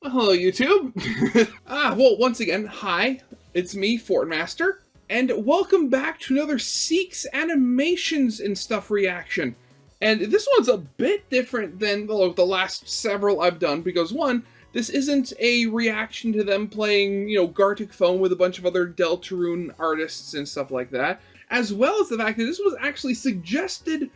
Hello, YouTube. Well, once again, hi, it's me, Fortmaster, and welcome back to another Seek's Animations and Stuff reaction. And this one's a bit different than the last several I've done, because one, this isn't a reaction to them playing, Gartic Phone with a bunch of other Deltarune artists and stuff like that, as well as the fact that this was actually suggested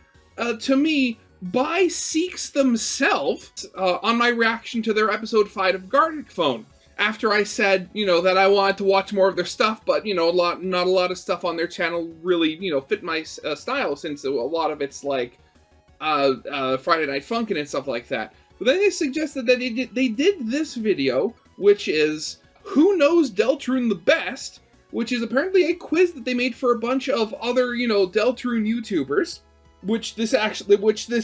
to me by Seek's themselves on my reaction to their episode 5 of Gartic Phone. After I said, that I wanted to watch more of their stuff, but, not a lot of stuff on their channel really, fit my style, since a lot of it's like Friday Night Funkin' and stuff like that. But then they suggested that they did this video, which is Who Knows Deltarune the Best, which is apparently a quiz that they made for a bunch of other, Deltarune YouTubers. Which this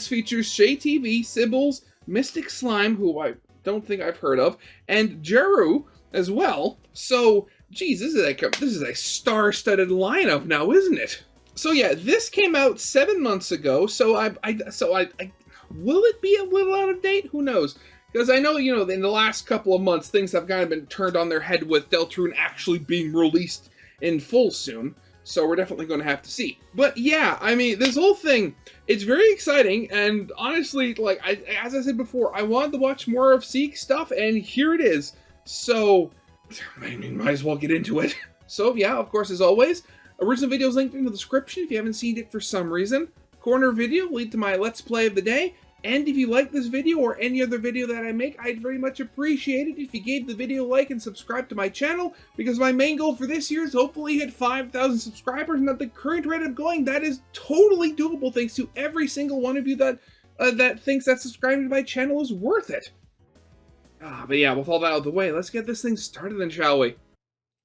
features Shay TV, Sibbles, Mystic Slime, who I don't think I've heard of, and Jeru as well. So, geez, this is a star-studded lineup now, isn't it? So yeah, this came out 7 months ago. So will it be a little out of date? Who knows? Because I know, in the last couple of months, things have kind of been turned on their head with Deltarune actually being released in full soon. So we're definitely going to have to see. But yeah, I mean, this whole thing, it's very exciting, and honestly, as I said before, I wanted to watch more of Seek stuff, and here it is. So, I mean, might as well get into it. So yeah, of course, as always, original videos linked in the description if you haven't seen it for some reason. Corner video will lead to my Let's Play of the day. And if you like this video or any other video that I make, I'd very much appreciate it if you gave the video a like and subscribe to my channel, because my main goal for this year is hopefully hit 5,000 subscribers, and at the current rate I'm going, that is totally doable thanks to every single one of you that thinks that subscribing to my channel is worth it. But yeah, with all that out of the way, let's get this thing started then, shall we?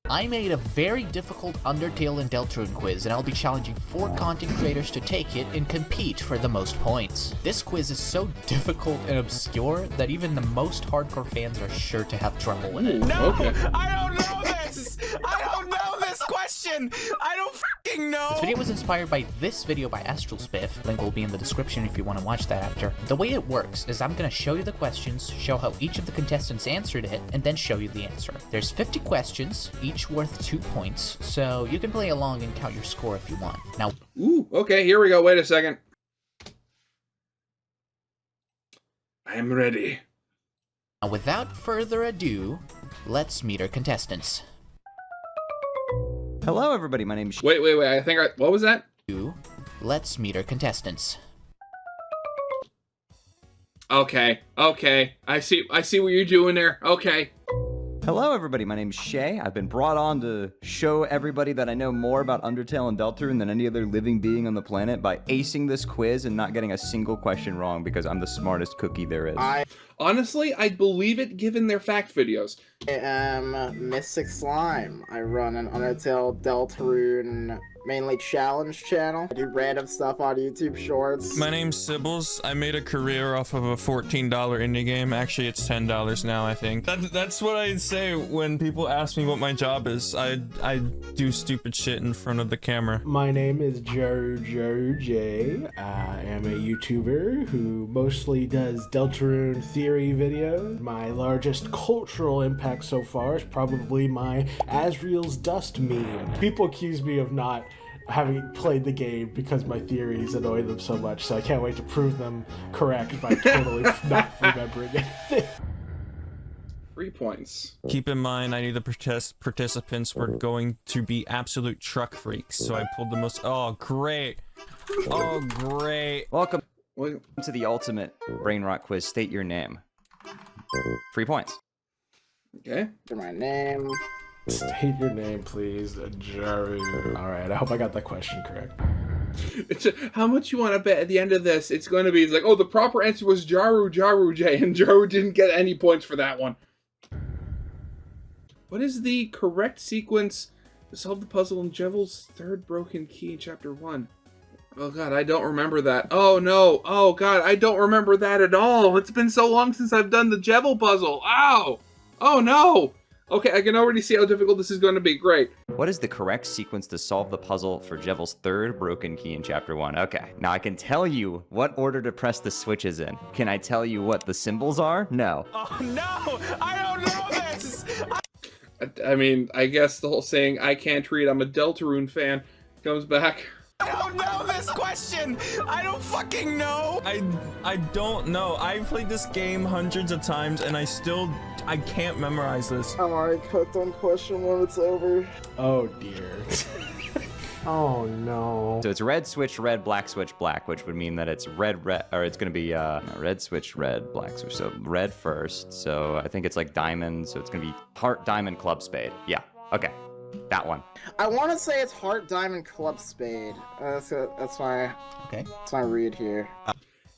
I made a very difficult Undertale and Deltarune quiz, and I'll be challenging 4 content creators to take it and compete for the most points. This quiz is so difficult and obscure that even the most hardcore fans are sure to have trouble with it. No! Okay. I don't know this! I don't know this question! I don't fucking know! This video was inspired by this video by Astral Spiff. Link will be in the description if you want to watch that after. The way it works is I'm going to show you the questions, show how each of the contestants answered it, and then show you the answer. There's 50 questions, each worth 2 points, so you can play along and count your score if you want. Now, ooh, okay, here we go. Wait a second. I'm ready. Now, without further ado, let's meet our contestants. Hello, everybody. My name's Wait. What was that? Let's meet our contestants. Okay. I see what you're doing there. Okay. Hello, everybody. My name's Shay. I've been brought on to show everybody that I know more about Undertale and Deltarune than any other living being on the planet by acing this quiz and not getting a single question wrong because I'm the smartest cookie there is. Honestly, I'd believe it given their fact videos. I am Mystic Slime. I run an Undertale Deltarune mainly challenge channel. I do random stuff on YouTube Shorts. My name's Sibbles. I made a career off of a $14 indie game. Actually, it's $10 now, I think. That's what I say when people ask me what my job is. I do stupid shit in front of the camera. My name is Joe J. I am a YouTuber who mostly does Deltarune theory videos. My largest cultural impact so far is probably my Asriel's Dust meme. People accuse me of not having played the game because my theories annoy them so much, so I can't wait to prove them correct by totally not remembering anything. 3 points. Keep in mind, I knew the participants were going to be absolute truck freaks, so I pulled the most. Oh, great. Oh, great. Welcome to the ultimate brain rot quiz. State your name. 3 points. Okay. My name. State your name, please. Jaru. Alright, I hope I got that question correct. How much you want to bet at the end of this? It's going to be like, oh, the proper answer was Jaru J, and Jaru didn't get any points for that one. What is the correct sequence to solve the puzzle in Jevel's third broken key in Chapter 1? Oh god, I don't remember that. Oh no. Oh god, I don't remember that at all. It's been so long since I've done the Jevel puzzle. Ow! Oh no! Okay, I can already see how difficult this is going to be. Great. What is the correct sequence to solve the puzzle for Jevel's third broken key in Chapter 1? Okay, now I can tell you what order to press the switches in. Can I tell you what the symbols are? No. Oh no! I don't know this! I mean, I guess the whole saying, I can't read, I'm a Deltarune fan, comes back. I don't know this question! I don't fucking know! I don't know. I've played this game hundreds of times and I can't memorize this. I'm already cooked on question 1, it's over. Oh dear. Oh no. So it's red switch red, black switch black, which would mean that it's red, or it's gonna be red switch red, black switch. So red first. So I think it's like diamond. So it's gonna be heart, diamond, club, spade. Yeah. Okay. That one. I want to say it's heart, diamond, club, spade. That's my read here.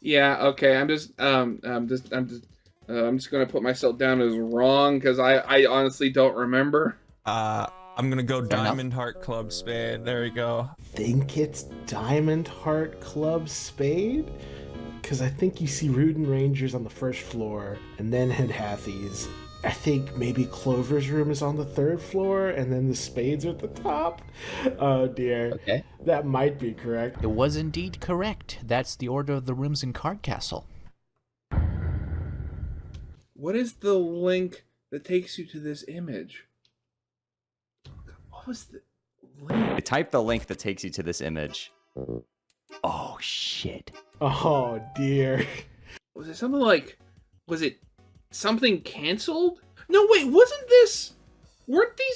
Yeah, okay, I'm just gonna put myself down as wrong, because I honestly don't remember. I'm gonna go diamond, heart, club, spade. There we go. Think it's diamond, heart, club, spade? Because I think you see Rudin Rangers on the first floor, and then Hathies. I think maybe Clover's room is on the 3rd floor, and then the spades are at the top. Oh dear. Okay. That might be correct. It was indeed correct. That's the order of the rooms in Card Castle. What is the link that takes you to this image? What was the link? Type the link that takes you to this image. Oh shit. Oh dear. Was it something like, was it something canceled? No, wait, weren't these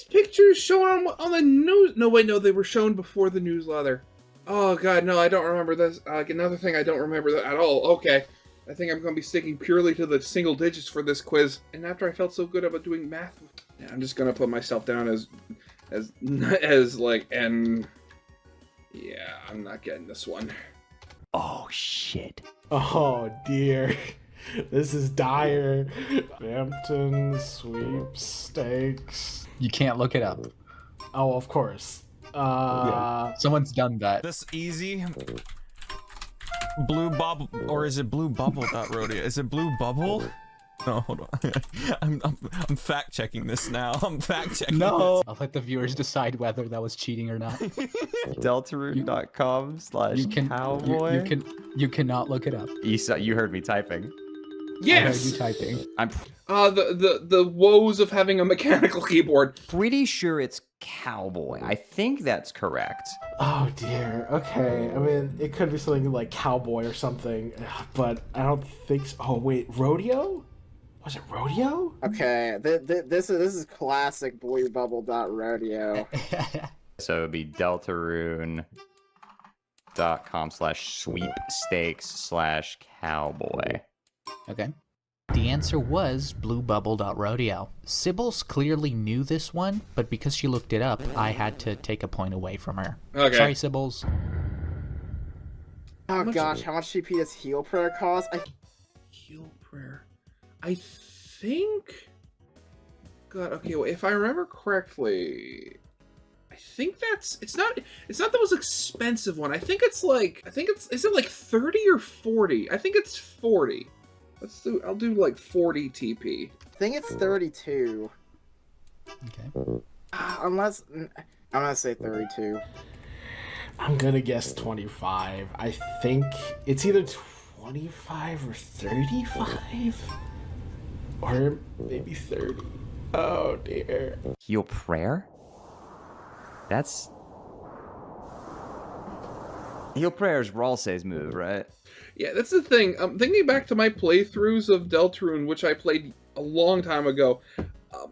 pictures shown on the news? No, wait, no, they were shown before the newsletter. Oh god, no, I don't remember this. Another thing, I don't remember that at all. Okay, I think I'm going to be sticking purely to the single digits for this quiz. And after I felt so good about doing math, yeah, I'm just going to put myself down as like, and yeah, I'm not getting this one. Oh shit. Oh dear. This is dire. Bampton sweepstakes. You can't look it up. Oh, of course. Someone's done that. This easy. Blue bubble, or is it blue bubble dot rodeo? Is it blue bubble? No, hold on. I'm fact checking this now. I'm fact checking. No. I'll let the viewers decide whether that was cheating or not. Deltarune.com/cowboy. You cannot look it up. You heard me typing. Yes! I heard you typing. I'm the woes of having a mechanical keyboard. pretty sure it's cowboy. I think that's correct. Oh dear. Okay. I mean, it could be something like cowboy or something, but I don't think so. Oh wait, rodeo? Was it rodeo? Okay, this is classic blue bubble dot rodeo. So it would be deltarune.com/sweepstakes/cowboy. Okay. The answer was bluebubble.rodeo. Sybil's clearly knew this one, but because she looked it up, I had to take a point away from her. Okay. Sorry, Sybil's. Oh gosh, how much CP does heal prayer cost? Heal prayer. I think. God. Okay. Well, if I remember correctly, I think it's not the most expensive one. I think it's is it like 30 or 40? I think it's 40. I'll do like 40 TP. I think it's 32. Okay. Unless I'm gonna say 32. I'm gonna guess 25. I think it's either 25 or 35, or maybe 30. Oh dear. Heal prayer? That's heal prayer is Ralsei's move, right? Yeah, that's the thing. Thinking back to my playthroughs of Deltarune, which I played a long time ago,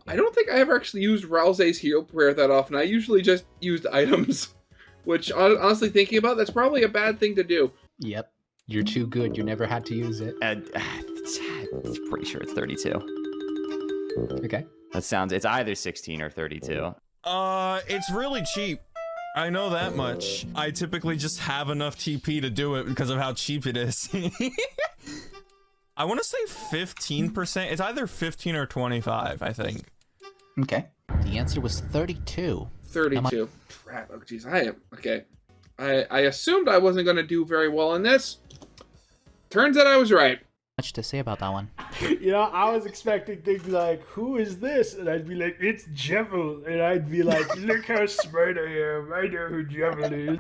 I don't think I ever actually used Ralsei's heal prayer that often. I usually just used items, which, honestly, thinking about, that's probably a bad thing to do. Yep. You're too good. You never had to use it. I'm pretty sure it's 32. Okay. It's either 16 or 32. It's really cheap. I know that much. I typically just have enough TP to do it because of how cheap it is. I want to say 15%. It's either 15 or 25, I think. Okay. The answer was 32. 32. Crap. Oh, jeez. Okay. I assumed I wasn't going to do very well in this. Turns out I was right. Much to say about that one. You know, I was expecting things like, who is this? And I'd be like, it's Jebel. And I'd be like, look how smart I am. I know who Jebel is.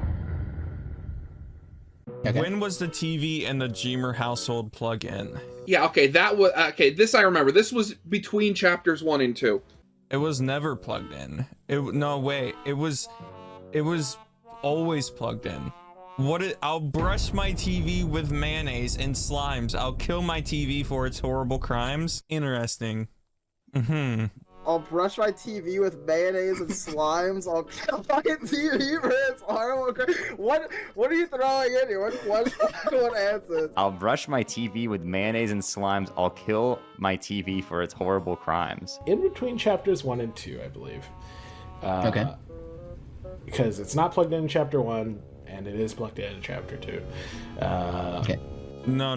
Okay. When was the TV and the Jemer household plug in? Yeah, okay, that was okay. This I remember. This was between chapters 1 and 2. It was never plugged in. No, wait. It was always plugged in. I'll brush my TV with mayonnaise and slimes. I'll kill my TV for its horrible crimes. Interesting. I'll brush my TV with mayonnaise and slimes. I'll kill my TV for its horrible What are you throwing in here? What answers? I'll brush my TV with mayonnaise and slimes. I'll kill my TV for its horrible crimes. In between chapters 1 and 2, I believe. Okay. Because it's not plugged in chapter 1, and it is plugged in chapter 2. Okay. No.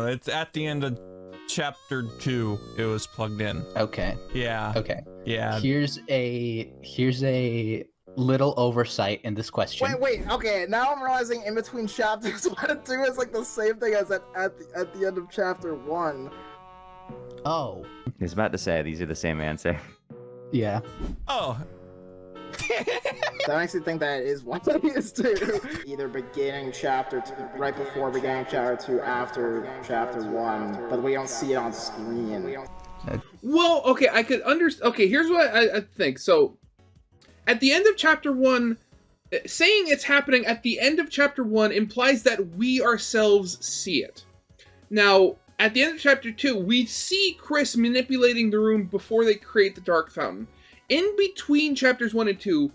It's at the end of chapter 2. It was plugged in. Okay. Yeah. Okay. Yeah. Here's a little oversight in this question. Wait. Okay, now I'm realizing in between chapters 1 and 2 is like the same thing as at the end of chapter 1. Oh. I was about to say, these are the same answer. Yeah. Oh. That makes me think that it is what it is too. Either beginning chapter 2, right before beginning chapter 2, after chapter 1, but we don't see it on screen. Well, okay, I could understand. Okay, here's what I think. So, at the end of chapter 1, saying it's happening at the end of chapter 1 implies that we ourselves see it. Now, at the end of chapter 2, we see Chris manipulating the room before they create the Dark Fountain. In between chapters 1 and 2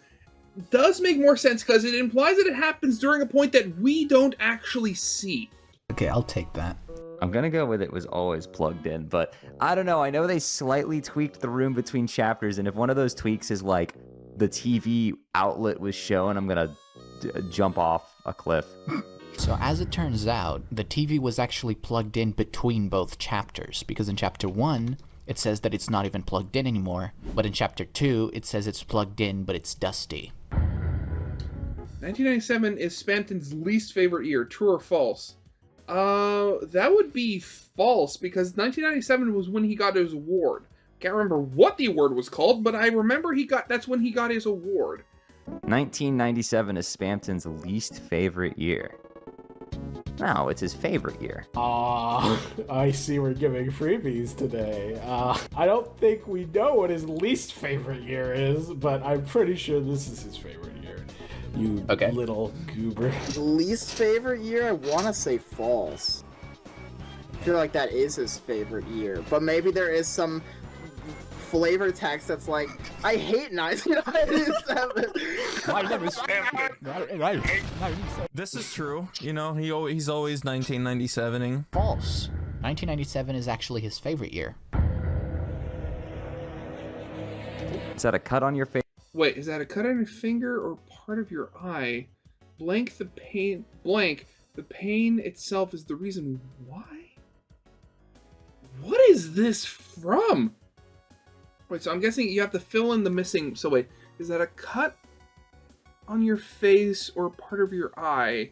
does make more sense because it implies that it happens during a point that we don't actually see. Okay, I'll take that. I'm gonna go with it was always plugged in, but I don't know. I know they slightly tweaked the room between chapters, and if one of those tweaks is like the TV outlet was shown, I'm gonna jump off a cliff. So as it turns out, the TV was actually plugged in between both chapters, because in chapter 1, it says that it's not even plugged in anymore, but in chapter 2, it says it's plugged in, but it's dusty. 1997 is Spamton's least favorite year, true or false? That would be false, because 1997 was when he got his award. Can't remember what the award was called, but I remember that's when he got his award. 1997 is Spamton's least favorite year. No, it's his favorite year. I see we're giving freebies today. I don't think we know what his least favorite year is, but I'm pretty sure this is his favorite year. You little goober. Least favorite year? I want to say false. I feel like that is his favorite year, but maybe there is some flavor text that's like, I hate 1997. This is true. You know, he's always 1997ing. False. 1997 is actually his favorite year. Is that a cut on your face? Wait, is that a cut on your finger or part of your eye? Blank the pain itself is the reason why? What is this from? Wait, so I'm guessing you have to fill in the missing... So wait, is that a cut on your face or part of your eye?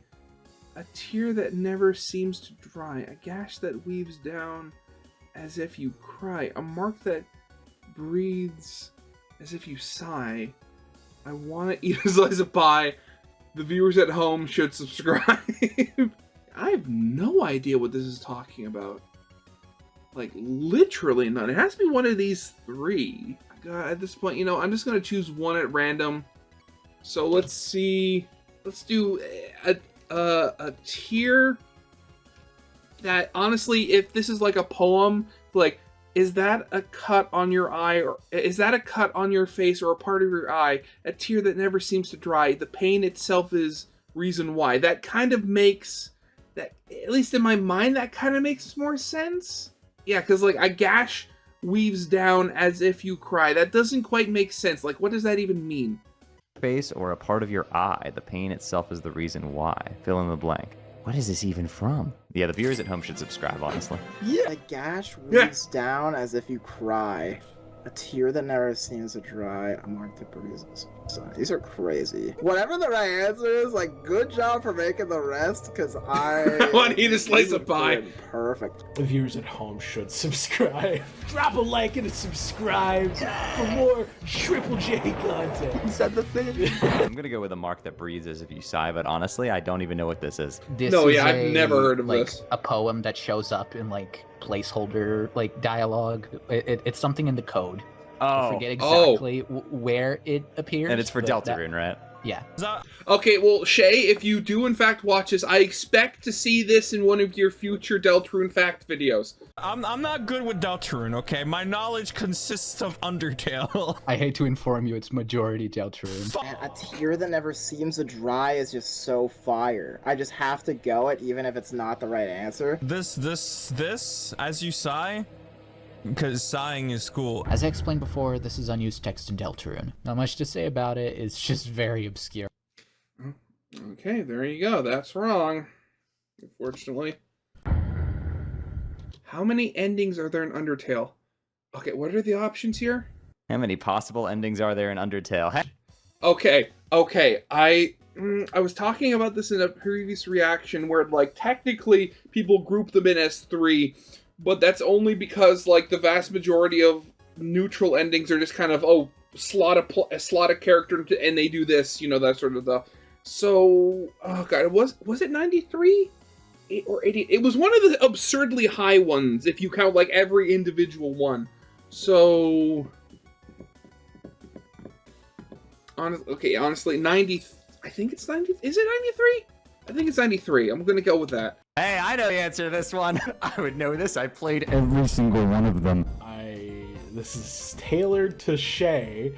A tear that never seems to dry. A gash that weaves down as if you cry. A mark that breathes as if you sigh. I want to eat a slice of pie. The viewers at home should subscribe. I have no idea what this is talking about. Like, literally none. It has to be one of these 3. God, at this point, you know, I'm just going to choose one at random. So let's see. Let's do a tier that, honestly, if this is like a poem, like, is that a cut on your eye, or is that a cut on your face or a part of your eye? A tear that never seems to dry. The pain itself is reason why. That kind of makes, that, at least in my mind, that kind of makes more sense. Yeah, because, like, a gash weaves down as if you cry. That doesn't quite make sense. Like, what does that even mean? Face or a part of your eye. The pain itself is the reason why. Fill in the blank. What is this even from? Yeah, the viewers at home should subscribe, honestly. Yeah. A gash weaves down as if you cry. A tear that never seems to dry. A mark that bruises. So, these are crazy. Whatever the right answer is, like, good job for making the rest, because I want to eat a slice of pie. Perfect. The viewers at home should subscribe. Drop a like and a subscribe for more Triple J content. Is that the thing? I'm gonna go with a mark that breathes as if you sigh, but honestly, I don't even know what this is. This No, is yeah, I've never heard of like, this. a poem that shows up in like placeholder like dialogue. It's something in the code. I forget exactly where it appears. And it's for but Deltarune, right? Yeah. Okay, well, Shay, if you do in fact watch this, I expect to see this in one of your future Deltarune fact videos. I'm not good with Deltarune, okay? My knowledge consists of Undertale. I hate to inform you, it's majority Deltarune. Man, a tear that never seems to dry is just so fire. I just have to go it, even if it's not the right answer. This, as you sigh, because sighing is cool. As I explained before, this is unused text in Deltarune. Not much to say about it, it's just very obscure. Okay, there you go. That's wrong. Unfortunately. How many endings are there in Undertale? Okay, what are the options here? How many possible endings are there in Undertale? Okay. I was talking about this in a previous reaction where, like, technically people group them in as 3, but that's only because, like, the vast majority of neutral endings are just kind of, slot a character and they do this, you know, that sort of stuff. So, oh god, was it 93? Or 80? It was one of the absurdly high ones, if you count, like, every individual one. So... honestly, 90... I think it's 90... Is it 93? I think it's 93. I'm gonna go with that. Hey, I know the answer to this one. I would know this. I played every single one of them. This is tailored to Shay.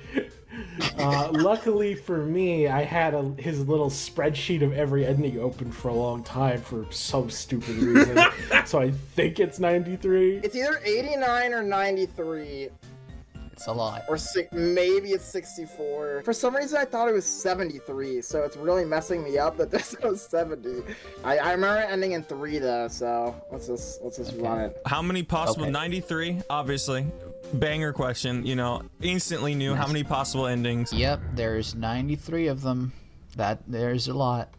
Luckily for me, I had his little spreadsheet of every ending open for a long time for some stupid reason. So I think it's 93. It's either 89 or 93. It's a lot. Or maybe it's 64. For some reason, I thought it was 73, so it's really messing me up that this was 70. I remember it ending in 3 though, so let's just run it. How many possible? Okay. 93, obviously. Banger question, you know, instantly knew how many possible endings. Yep, there's 93 of them. There's a lot.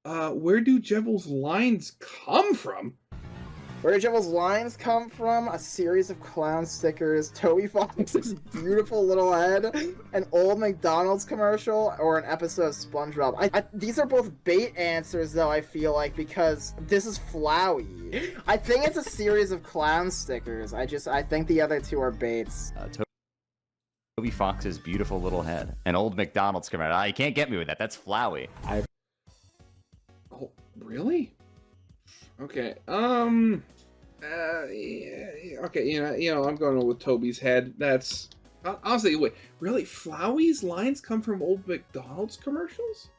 Where do Jevils lines come from? Where did Jevils lines come from? A series of clown stickers, Toby Fox's beautiful little head, an old McDonald's commercial, or an episode of SpongeBob. These are both bait answers, though, I feel like, because this is Flowey. I think it's a series of clown stickers. I think the other 2 are baits. Toby Fox's beautiful little head. An old McDonald's commercial. You can't get me with that. That's Flowey. Oh, really? Okay, yeah, okay, you know, I'm going with Toby's head. That's... honestly, wait, really? Flowey's lines come from old McDonald's commercials?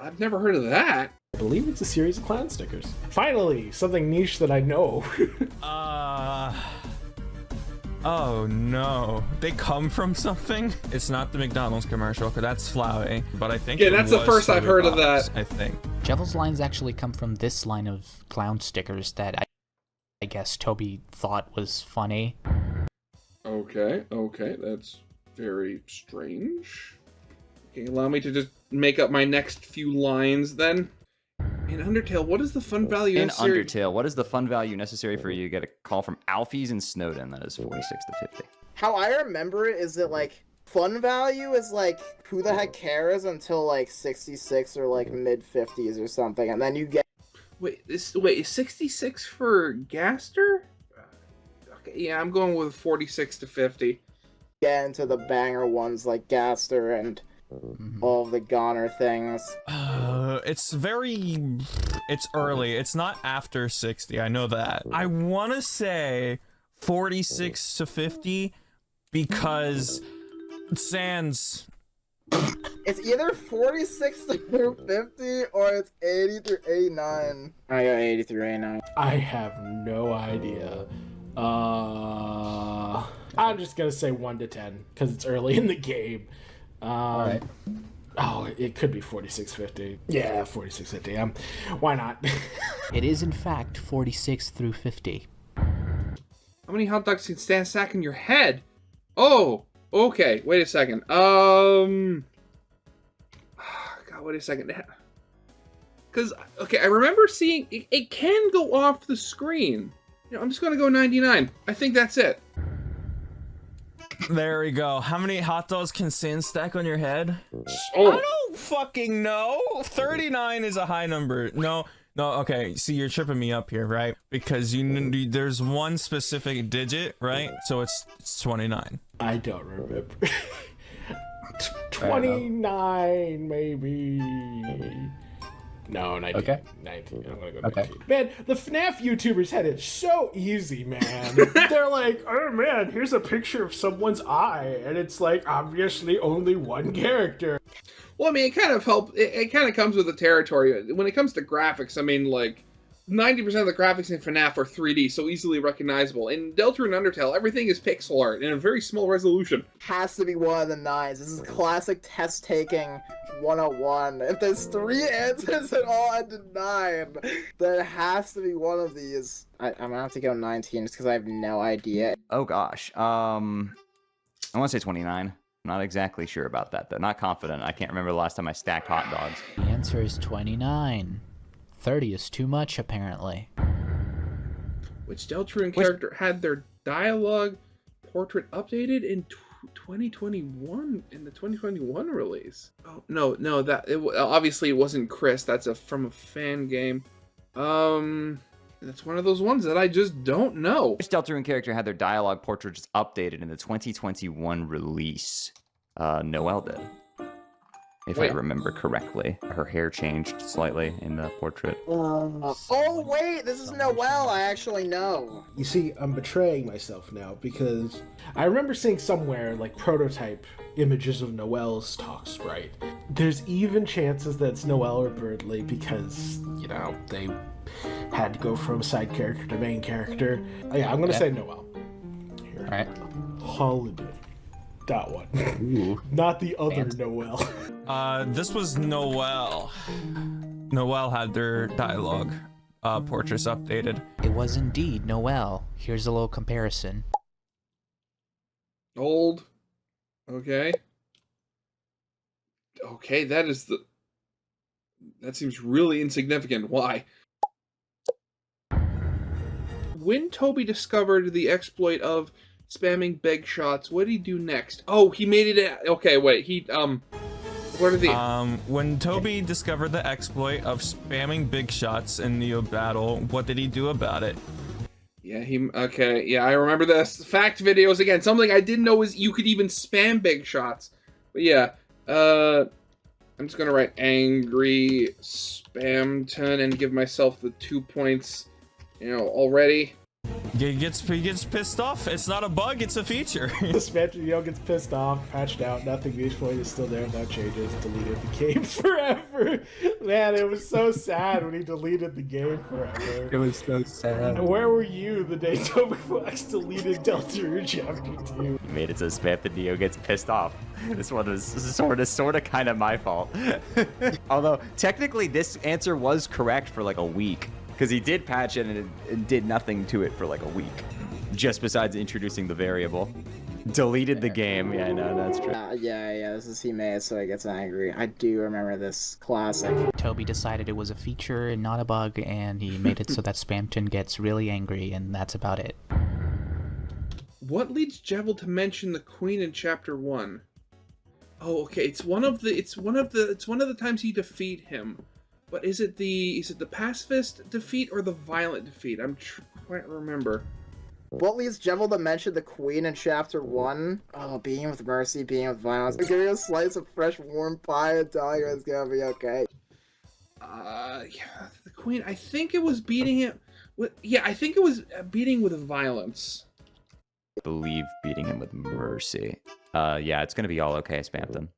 I've never heard of that. I believe it's a series of clown stickers. Finally, something niche that I know. Oh no. They come from something? It's not the McDonald's commercial, because that's Flowey, but I think Yeah, it that's the was first I've Toby heard of Fox, that. I think. Jevils lines actually come from this line of clown stickers that I guess Toby thought was funny. Okay, that's very strange. Okay, allow me to just make up my next few lines then. In Undertale, what is the fun value In necessary? Undertale, what is the fun value necessary for you to get a call from Alfie's and Snowden? That is 46 to 50. How I remember it is that, like, fun value is, like, who the heck cares until, like, 66 or, like, mid-50s or something, and then you get... Wait, is 66 for Gaster? Okay, yeah, I'm going with 46 to 50. Get into the banger ones like Gaster and all of the Goner things. It's early. It's not after 60. I know that. I want to say 46 to 50 because Sans. It's either 46 through 50 or it's 80 through 89. I got 80 through 89. I have no idea. I'm just gonna say 1 to 10 because it's early in the game. Alright. Oh, it could be 4650. Yeah, 4650. Why not? It is in fact 46 through 50. How many hot dogs can stand stack in your head? Oh, Okay, wait a second. God, wait a second. Because, okay, I remember seeing... It can go off the screen. You know, I'm just going to go 99. I think that's it. There we go. How many hot dogs can sand stack on your head? Oh. I don't fucking know. 39 is a high number. No, okay. See, you're tripping me up here, right? Because there's one specific digit, right? So it's 29. I don't remember. 29, maybe. No, 19. Okay. 19. I'm gonna go Okay. 19. Man, the FNAF YouTubers had it so easy, man. They're like, oh man, here's a picture of someone's eye, and it's like obviously only one character. Well, I mean, it kind of helps. It kind of comes with the territory. When it comes to graphics, I mean, like, 90% of the graphics in FNAF are 3D, so easily recognizable. In Deltarune and Undertale, everything is pixel art in a very small resolution. Has to be one of the 9s. This is classic test-taking 101. If there's 3 answers that all end in 9, then it has to be one of these. I'm gonna have to go 19 just because I have no idea. Oh gosh. I want to say 29. I'm not exactly sure about that though. Not confident. I can't remember the last time I stacked hot dogs. The answer is 29. 30 is too much, apparently. Which Deltarune character had their dialogue portrait updated in 2021, in the 2021 release? Oh, no, obviously it wasn't Chris. That's from a fan game. That's one of those ones that I just don't know. Which Deltarune character had their dialogue portraits updated in the 2021 release? Noelle did. If I remember correctly. Her hair changed slightly in the portrait. Oh wait, this is Noelle. I actually know. You see, I'm betraying myself now because I remember seeing somewhere like prototype images of Noelle's talk sprite. There's even chances that it's Noelle or Birdley because, you know, they had to go from side character to main character. Oh, yeah, I'm gonna say Noelle. Here. All right. Holiday. That one. Ooh. Not the other Noelle. This was Noelle. Noelle had their dialogue portraits updated. It was indeed Noelle. Here's a little comparison. Old. Okay. Okay, that seems really insignificant. Why? When Toby discovered the exploit of spamming big shots, what did he do next? Oh, he made it. Okay, wait. What are the? When Toby discovered the exploit of spamming big shots in Neo Battle, what did he do about it? Yeah, okay, yeah, I remember this. Fact videos again. Something I didn't know is you could even spam big shots. But yeah, I'm just gonna write angry Spamton and give myself the 2 points, you know, already. He gets pissed off. It's not a bug, it's a feature. The Spamton gets pissed off, patched out, nothing viewpoint is still there, no changes, deleted the game forever. Man, it was so sad when he deleted the game forever. It was so sad. Where were you the day Toby Fox deleted Deltarune Chapter 2? You made it so Spamton Neo gets pissed off. This one was sort of kind of my fault. Although, technically, this answer was correct for like a week. Because he did patch it and it did nothing to it for like a week. Just besides introducing the variable. Deleted the game. Yeah, no, that's true. Yeah, this is he made so he gets angry. I do remember this classic. Toby decided it was a feature and not a bug, and he made it so that Spamton gets really angry, and that's about it. What leads Jevil to mention the Queen in Chapter 1? Oh, okay, it's one of the times you defeat him. But is it the pacifist defeat or the violent defeat? I'm trying to remember. What leads Jevil to mention the Queen in Chapter 1? Oh, being with mercy, being with violence. Giving a slice of fresh warm pie and telling him it's gonna be okay. Yeah, the Queen. I think it was beating him. I think it was beating with violence. I believe beating him with mercy. Yeah, it's gonna be all okay, Spamton.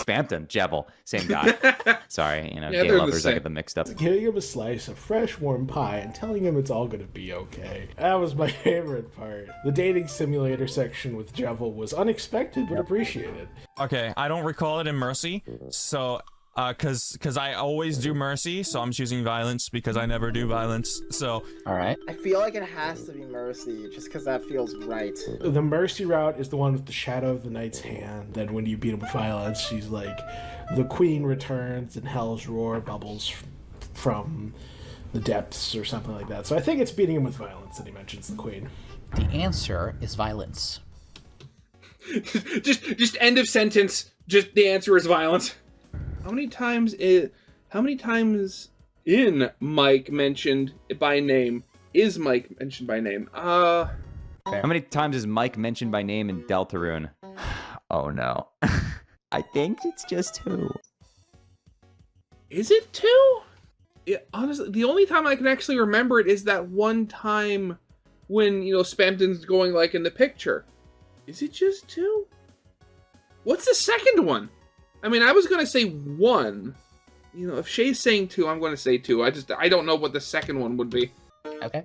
Spamton, Jevil, same guy. Sorry, you know, yeah, game lovers, I get them mixed up. Giving him a slice of fresh warm pie and telling him it's all gonna be okay. That was my favorite part. The dating simulator section with Jevil was unexpected but appreciated. Okay, I don't recall it in Mercy, so Cause I always do mercy, so I'm choosing violence because I never do violence. So All right. I feel like it has to be mercy, just because that feels right. The mercy route is the one with the shadow of the knight's hand. Then when you beat him with violence, she's like, the queen returns and hell's roar bubbles from the depths or something like that. So I think it's beating him with violence that he mentions the queen. The answer is violence. just end of sentence. Just the answer is violence. How many times in Mike mentioned by name is Mike mentioned by name? How many times is Mike mentioned by name in Deltarune? Oh no. I think it's just 2. Is it 2? Honestly, the only time I can actually remember it is that one time when, Spamton's going like in the picture. Is it just 2? What's the second one? I mean, I was going to say 1. If Shay's saying 2, I'm going to say 2. I don't know what the second one would be. Okay.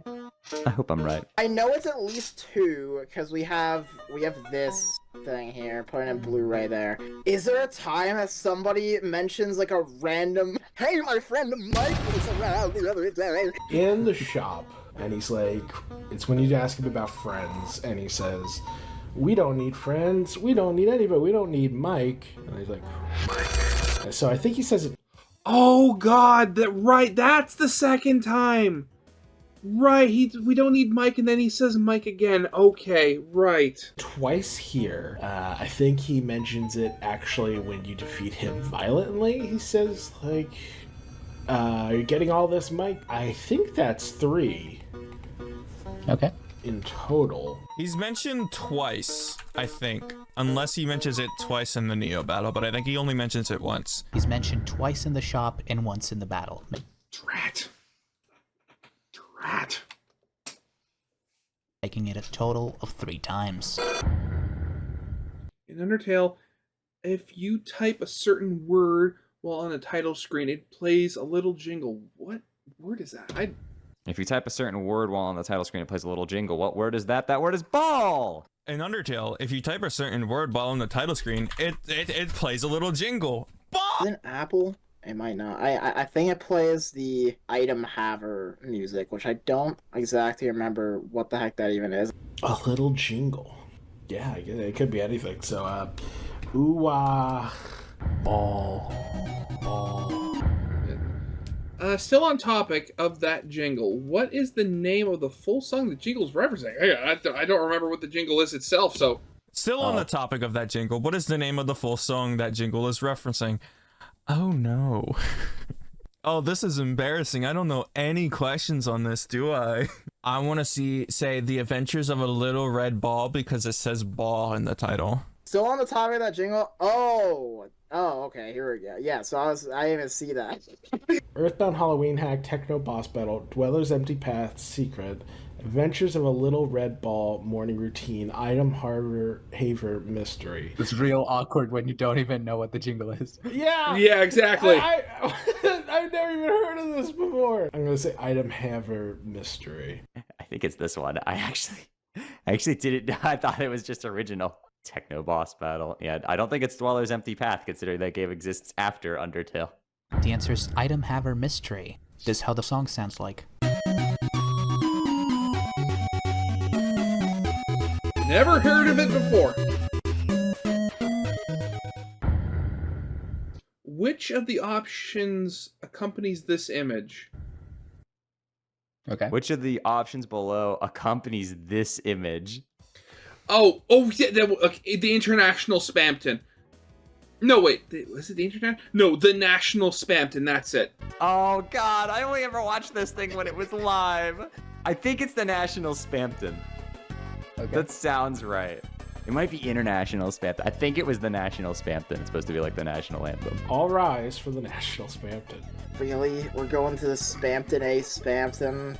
I hope I'm right. I know it's at least 2, because we have this thing here, put it in Blu-ray there. Is there a time that somebody mentions like a random, hey, my friend Mike was around the other day? In the shop, and he's like, it's when you ask him about friends, and he says, we don't need friends, we don't need anybody, we don't need Mike. And he's like, Mike. So I think he says it. Oh God, that's the second time. Right, we don't need Mike, and then he says Mike again. Okay, right. Twice here. I think he mentions it actually when you defeat him violently. He says, like, are you getting all this, Mike? I think that's 3. Okay. In total. he's mentioned twice, I think. Unless he mentions it twice in the Neo battle, but I think he only mentions it once. He's mentioned twice in the shop and once in the battle. Drat. Making it a total of 3 times. In Undertale, if you type a certain word while on the title screen, it plays a little jingle. What word is that? If you type a certain word while on the title screen, it plays a little jingle. What word is that? That word is ball! In Undertale, if you type a certain word while on the title screen, it plays a little jingle. Ball! Is it Apple? It might not. I think it plays the item haver music, which I don't exactly remember what the heck that even is. A little jingle. Yeah, it could be anything. So, ooh-ah, ball. Still on topic of that jingle, what is the name of the full song the jingle's referencing? I don't remember what the jingle is itself, so... Still on the topic of that jingle, what is the name of the full song that jingle is referencing? Oh no. Oh, this is embarrassing. I don't know any questions on this, do I? I want to say The Adventures of a Little Red Ball because it says ball in the title. Still on the topic of that jingle? Oh, okay, here we go. Yeah, so I didn't even see that. Earthbound Halloween Hack, Techno Boss Battle, Dweller's Empty Path, Secret, Adventures of a Little Red Ball, Morning Routine, Item Haver Mystery. It's real awkward when you don't even know what the jingle is. Yeah! Yeah, exactly. I've never even heard of this before. I'm going to say Item Haver Mystery. I think it's this one. I actually didn't. I thought it was just original. Techno Boss Battle. Yeah, I don't think it's Dweller's Empty Path, considering that game exists after Undertale. The answer is Item Haver Mystery. This is how the song sounds like. Never heard of it before. Which of the options accompanies this image? Okay. Which of the options below accompanies this image? Oh, yeah, the International Spamton. No, wait, was it the International? No, the National Spamton, that's it. Oh god, I only ever watched this thing when it was live. I think it's the National Spamton. Okay. That sounds right. It might be International Spamton. I think it was the National Spamton. It's supposed to be like the national anthem. All rise for the National Spamton. Really? We're going to the Spamton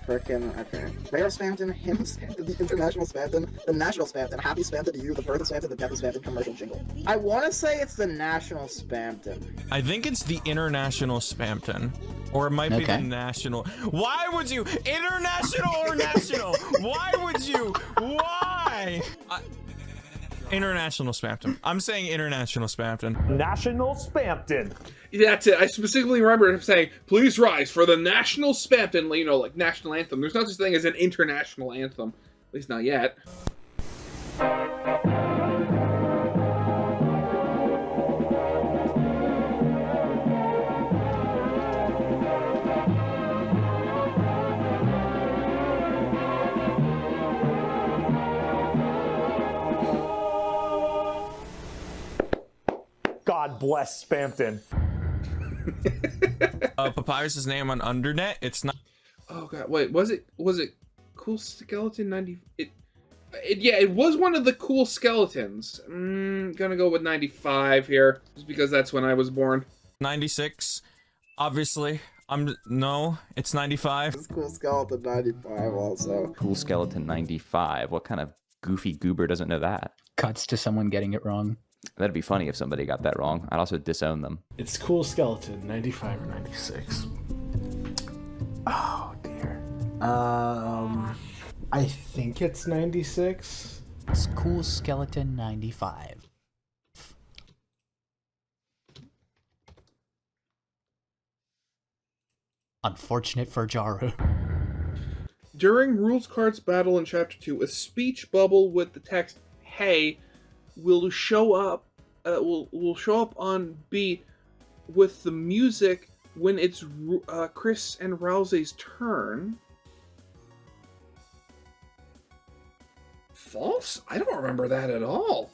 frickin', okay. Rare Spamton, him Spamton, the International Spamton, the National Spamton, Happy Spamton to you, the Birth of Spamton, the Death of Spamton commercial jingle. I want to say it's the National Spamton. I think it's the International Spamton. Or it might be the national. Why would you? International or national? Why would you? Why? International Spamton. I'm saying international Spamton. National Spampton. That's it. I specifically remember him saying, "Please rise for the national Spamton," you know, like national anthem. There's no such thing as an international anthem, at least not yet. God bless Spampton. Papyrus's name on Undernet. It's not. Oh god, wait, was it Cool Skeleton 90? Yeah, it was one of the cool skeletons. Gonna go with 95 here, just because that's when I was born. 96. Obviously, no. It's 95. It's Cool Skeleton 95 also. Cool Skeleton 95. What kind of goofy goober doesn't know that? Cuts to someone getting it wrong. That'd be funny if somebody got that wrong. I'd also disown them. It's Cool Skeleton, 95 or 96. Oh dear. I think it's 96. It's Cool Skeleton 95. Unfortunate for Jaru. During Rules Cards battle in Chapter 2, a speech bubble with the text "Hey" will show up. Will show up on beat with the music when it's Chris and Rousey's turn. False? I don't remember that at all.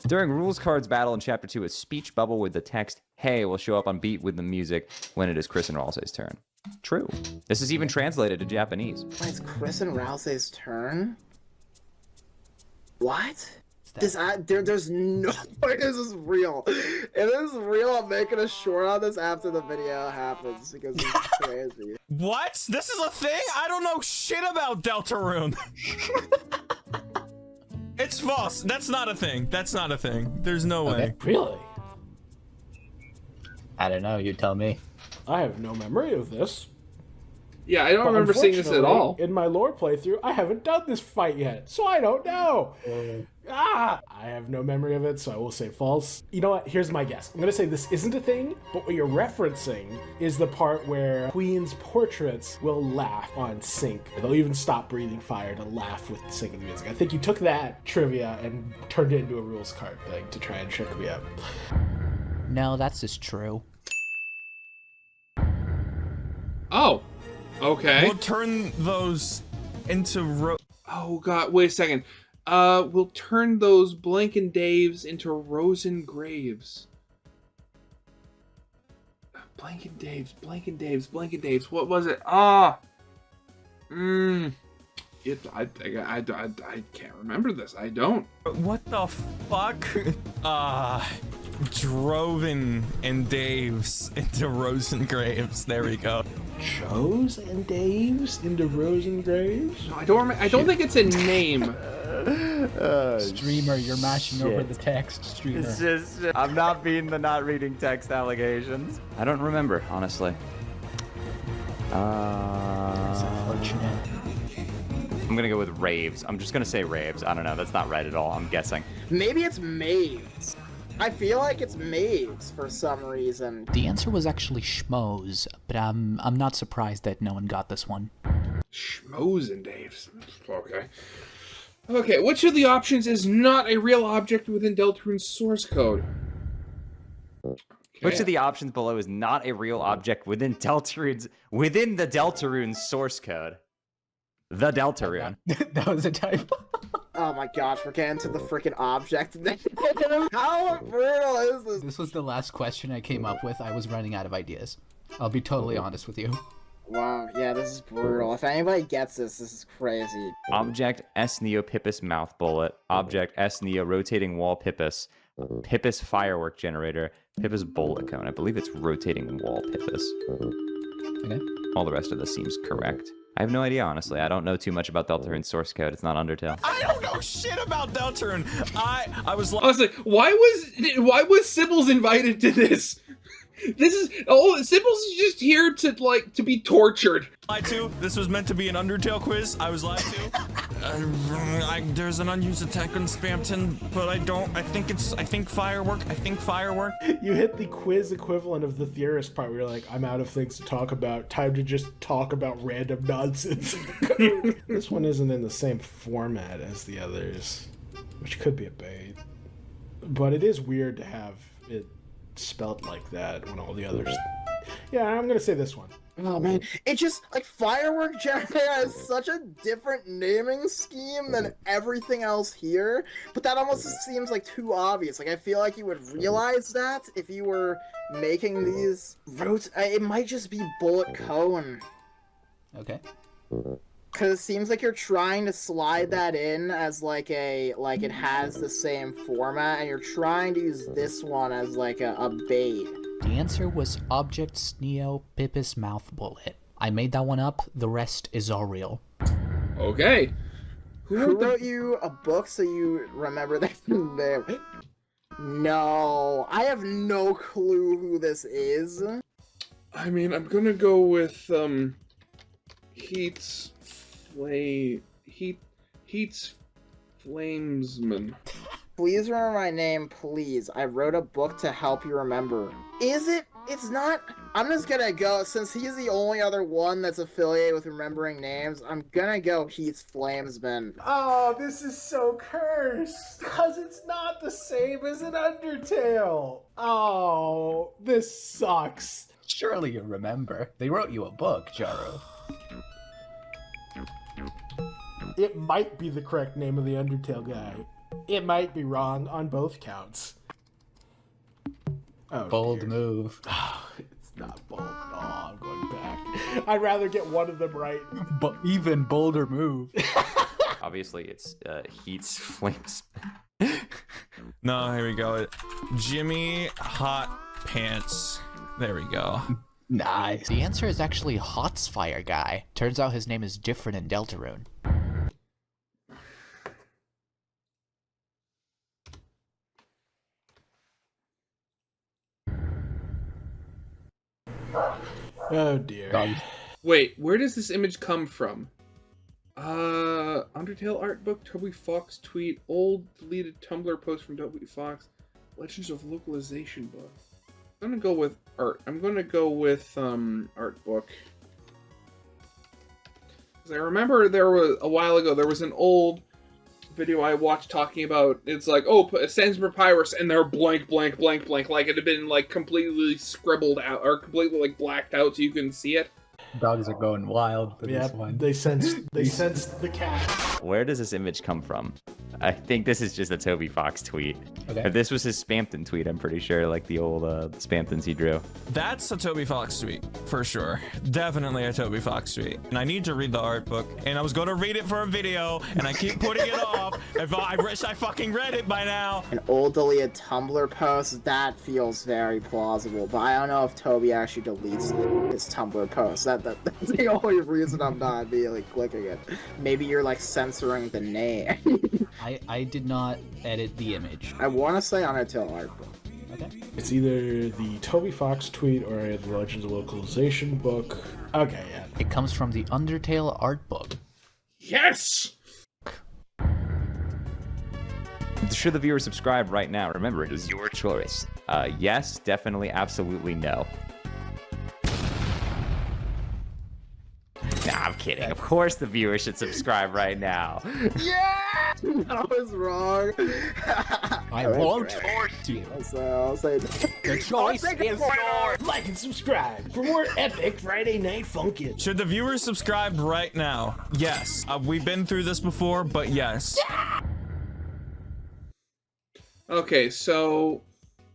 During Rules Cards battle in Chapter 2, a speech bubble with the text "Hey" will show up on beat with the music when it is Chris and Rousey's turn. True. This is even translated to Japanese. Wait, it's Chris and Rousey's turn? What? There's no way this is real. If this is real, I'm making a short on this after the video happens because it's crazy. What? This is a thing? I don't know shit about Deltarune. It's false. That's not a thing. That's not a thing. There's no way. Really? I don't know, you tell me. I have no memory of this. Yeah, I don't But remember seeing this at all. In my lore playthrough, I haven't done this fight yet, so I don't know. I have no memory of it, so I will say false. You know what? Here's my guess. I'm going to say this isn't a thing, but what you're referencing is the part where Queen's portraits will laugh on sync. They'll even stop breathing fire to laugh with the singing music. I think you took that trivia and turned it into a rules card thing to try and trick me up. No, that's just true. Oh, okay. We'll turn those into Oh god, wait a second. We'll turn those Blank and Daves into Rosen Graves. Blank and Daves. What was it? I can't remember this. I don't. What the fuck? Droven and Daves into Rosengraves. There we go. Joes and Daves into Rosengraves? No, I don't think it's a name. Streamer, you're mashing over the text, streamer. It's just, I'm not being the not reading text allegations. I don't remember, honestly. That's unfortunate. I'm gonna go with raves. I'm just gonna say raves. I don't know. That's not right at all. I'm guessing. Maybe it's Maves. I feel like it's Maves for some reason. The answer was actually schmoes, but I'm not surprised that no one got this one. Schmoes and Daves. Okay, which of the options is not a real object within Deltarune's source code? Okay. Which of the options below is not a real object within the Deltarune source code? The Deltarune. That was a typo. Oh my gosh, we're getting to the freaking object. How brutal is this? This was the last question I came up with. I was running out of ideas. I'll be totally honest with you. Wow, yeah, this is brutal. If anybody gets this, this is crazy. Object S Neo Pippus mouth bullet. Object S Neo rotating wall Pippus. Pippus firework generator. Pippus bullet cone. I believe it's rotating wall Pippus. Okay. All the rest of this seems correct. I have no idea, honestly. I don't know too much about Deltarune's source code. It's not Undertale. I don't know shit about Deltarune. I was like, Honestly, why was Sibbles invited to this? This is Symbols is just here to be tortured. Lied to. This was meant to be an Undertale quiz. I was lied to. There's an unused attack on Spamton, but I think firework. You hit the quiz equivalent of the theorist part where you're like, I'm out of things to talk about. Time to just talk about random nonsense. This one isn't in the same format as the others, which could be a bait. But it is weird to have it spelled like that when all the others... Yeah, I'm gonna say this one. Oh man, it just, like, Firework Generator has such a different naming scheme than everything else here, but that almost seems like too obvious. Like, I feel like you would realize that if you were making these routes. It might just be Bullet Cone. Okay. Because it seems like you're trying to slide that in as like it has the same format, and you're trying to use this one as like a bait. The answer was Objects Neo Pipis Mouth Bullet. I made that one up, the rest is all real. Okay. Who wrote you a book so you remember that name? No, I have no clue who this is. I mean, I'm gonna go with Heat's Flamesman. Please remember my name, please. I wrote a book to help you remember. Is it? It's not. I'm just gonna go, since he's the only other one that's affiliated with remembering names, I'm gonna go Heat's Flamesman. Oh, this is so cursed. Because it's not the same as an Undertale. Oh, this sucks. Surely you remember. They wrote you a book, Jaro. It might be the correct name of the Undertale guy. It might be wrong on both counts. Oh, Bold dear. move. It's not bold at all. I'm going back. I'd rather get one of them right. But even bolder move. Obviously, it's Heat's Flames. No, here we go. Jimmy Hot Pants. There we go. Nice. The answer is actually Hotsfire Guy. Turns out his name is different in Deltarune. Oh dear. Wait, where does this image come from? Undertale art book, Toby Fox tweet, old deleted Tumblr post from Toby Fox, Legends of Localization book. I'm gonna go with art. I'm gonna go with art book. Because I remember there was a while ago there was an old video I watched talking about, it's like, oh, Sans Papyrus, and they're blank, blank, blank, blank, like it had been like completely scribbled out or completely like blacked out so you couldn't see it. Dogs are going wild for Yeah, this one. they sensed the cat. Where does this image come from? I think this is just a Toby Fox tweet. Okay. But this was his Spamton tweet, I'm pretty sure, like the old Spamtons he drew. That's a Toby Fox tweet, for sure. Definitely a Toby Fox tweet. And I need to read the art book, and I was going to read it for a video, and I keep putting it off. I wish I fucking read it by now. An old deleted Tumblr post, that feels very plausible, but I don't know if Toby actually deletes his Tumblr post. That's the only reason I'm not immediately clicking it. Maybe you're like censoring the name. I did not edit the image. I want to say Undertale art book. Okay. It's either the Toby Fox tweet or the Legends of Localization book. Okay, yeah. It comes from the Undertale art book. Yes! Should the viewer subscribe right now? Remember, it is your choice. Yes, definitely, absolutely, no. Nah, I'm kidding. Of course the viewer should subscribe right now. Yeah! I was wrong. I won't force you. I'll say The choice is yours. Like and subscribe for more epic Friday Night Funkin'. Should the viewers subscribe right now? Yes. We've been through this before, but yes. Okay, so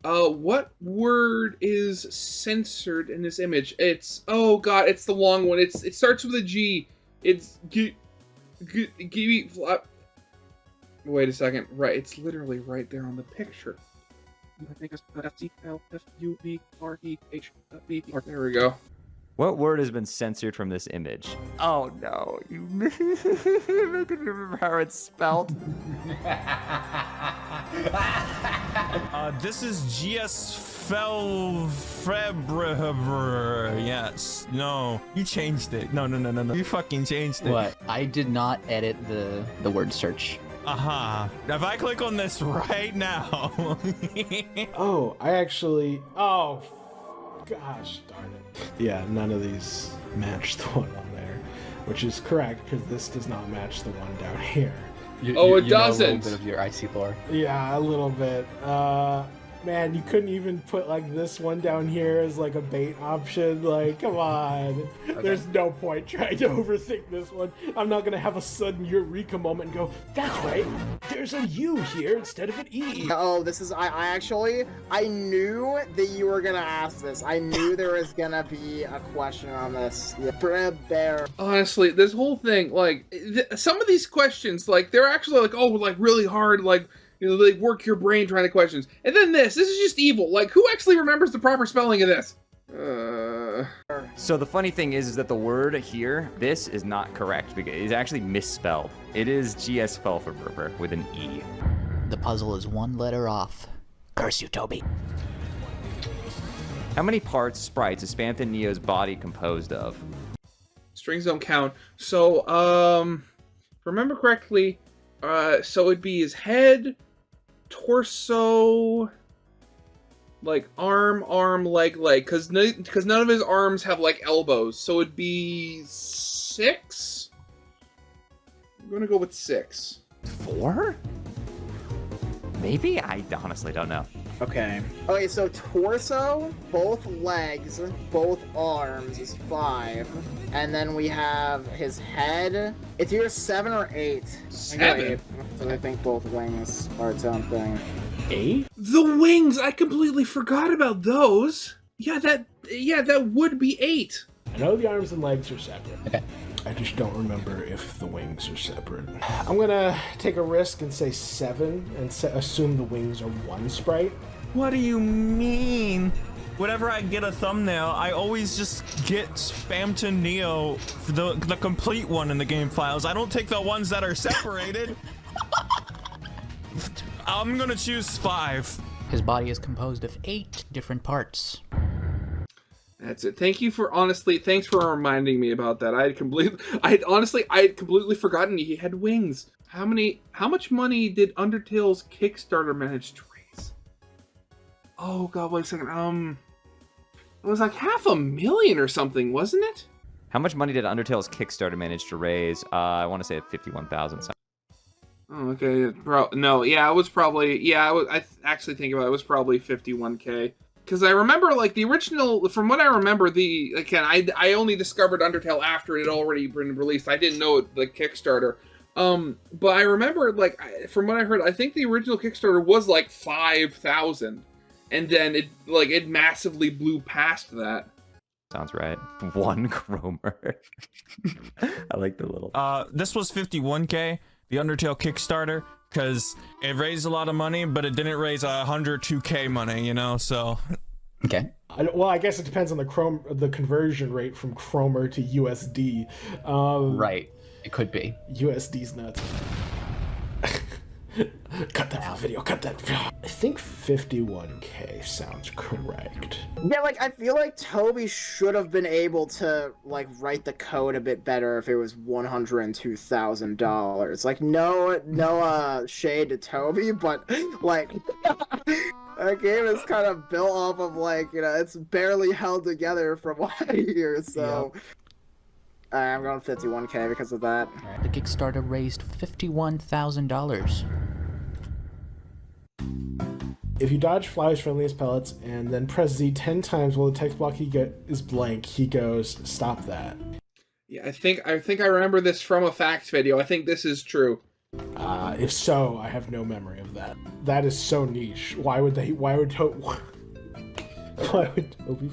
what word is censored in this image? It's, oh god, it's the long one. It starts with a G. It's wait a second. Right, it's literally right there on the picture. I think it's F-C-L-F-U-B-R-E-H-B-R. There we go. What word has been censored from this image? Oh no, you making me remember how it's spelled. This is GS Yes. No. You changed it. No. You fucking changed it. What? I did not edit the word search. Aha. If I click on this right now. Oh, I actually. Oh, gosh darn it. Yeah, none of these match the one on there, which is correct because this does not match the one down here. It know a doesn't. little bit of your icy lore. Yeah, a little bit. Man, you couldn't even put like this one down here as like a bait option. Like, come on. Okay. There's no point trying to overthink this one. I'm not gonna have a sudden eureka moment and go, that's right, there's a U here instead of an E. Oh, this is, I knew that you were gonna ask this. I knew there was gonna be a question on this. Yeah. Bear. Honestly, this whole thing, like, some of these questions, like, they're actually, like, oh, like, really hard, like, you know, they work your brain trying to questions. And then this is just evil. Like, who actually remembers the proper spelling of this? So the funny thing is that the word here, this is not correct because it's actually misspelled. It is GS Felferberber with an E. The puzzle is one letter off. Curse you, Toby. How many parts, sprites, is Spamton Neo's body composed of? Strings don't count. So, if I remember correctly, so it'd be his head, torso, like arm, leg, because none of his arms have like elbows, so it'd be 6. I'm gonna go with 6. 4? Maybe? I honestly don't know. Okay, so torso, both legs, both arms is 5. And then we have his head. It's either 7 or 8. 7? So I think both wings are its own thing. 8? The wings! I completely forgot about those. Yeah, that would be 8. I know the arms and legs are separate. Okay. I just don't remember if the wings are separate. I'm gonna take a risk and say 7 and assume the wings are one sprite. What do you mean? Whenever I get a thumbnail, I always just get Spamton Neo, the complete one in the game files. I don't take the ones that are separated. I'm gonna choose 5. His body is composed of 8 different parts. That's it. Thanks for reminding me about that. I had completely forgotten he had wings. How much money did Undertale's Kickstarter manage to raise? Oh god, wait a second. It was like $500,000 or something, wasn't it? How much money did Undertale's Kickstarter manage to raise? I want to say 51,000. Oh, okay. No, yeah, it was probably, I actually think about it, it was probably 51K. Because I remember, like, the original, from what I remember, I only discovered Undertale after it had already been released. I didn't know the Kickstarter. But I remember, like, from what I heard, I think the original Kickstarter was, like, 5,000. And then it massively blew past that. Sounds right. 1 Chromer. I like the little... This was 51K, the Undertale Kickstarter, because it raised a lot of money, but it didn't raise 102K money, you know, so... Okay. Well, I guess it depends on the conversion rate from Chromer to USD. Right. It could be. USD's nuts. Cut that from the video, cut that. I think 51K sounds correct. Yeah, like, I feel like Toby should have been able to, like, write the code a bit better if it was $102,000. Like, no shade to Toby, but, like, that game is kind of built off of, like, you know, it's barely held together from what I hear, so... Yep. I'm going 51K because of that. Right. The Kickstarter raised $51,000. If you dodge Fly's friendliest pellets and then press Z 10 times while the text block he get is blank, he goes, stop that. Yeah, I think I remember this from a facts video. I think this is true. If so, I have no memory of that. That is so niche. Why would Toby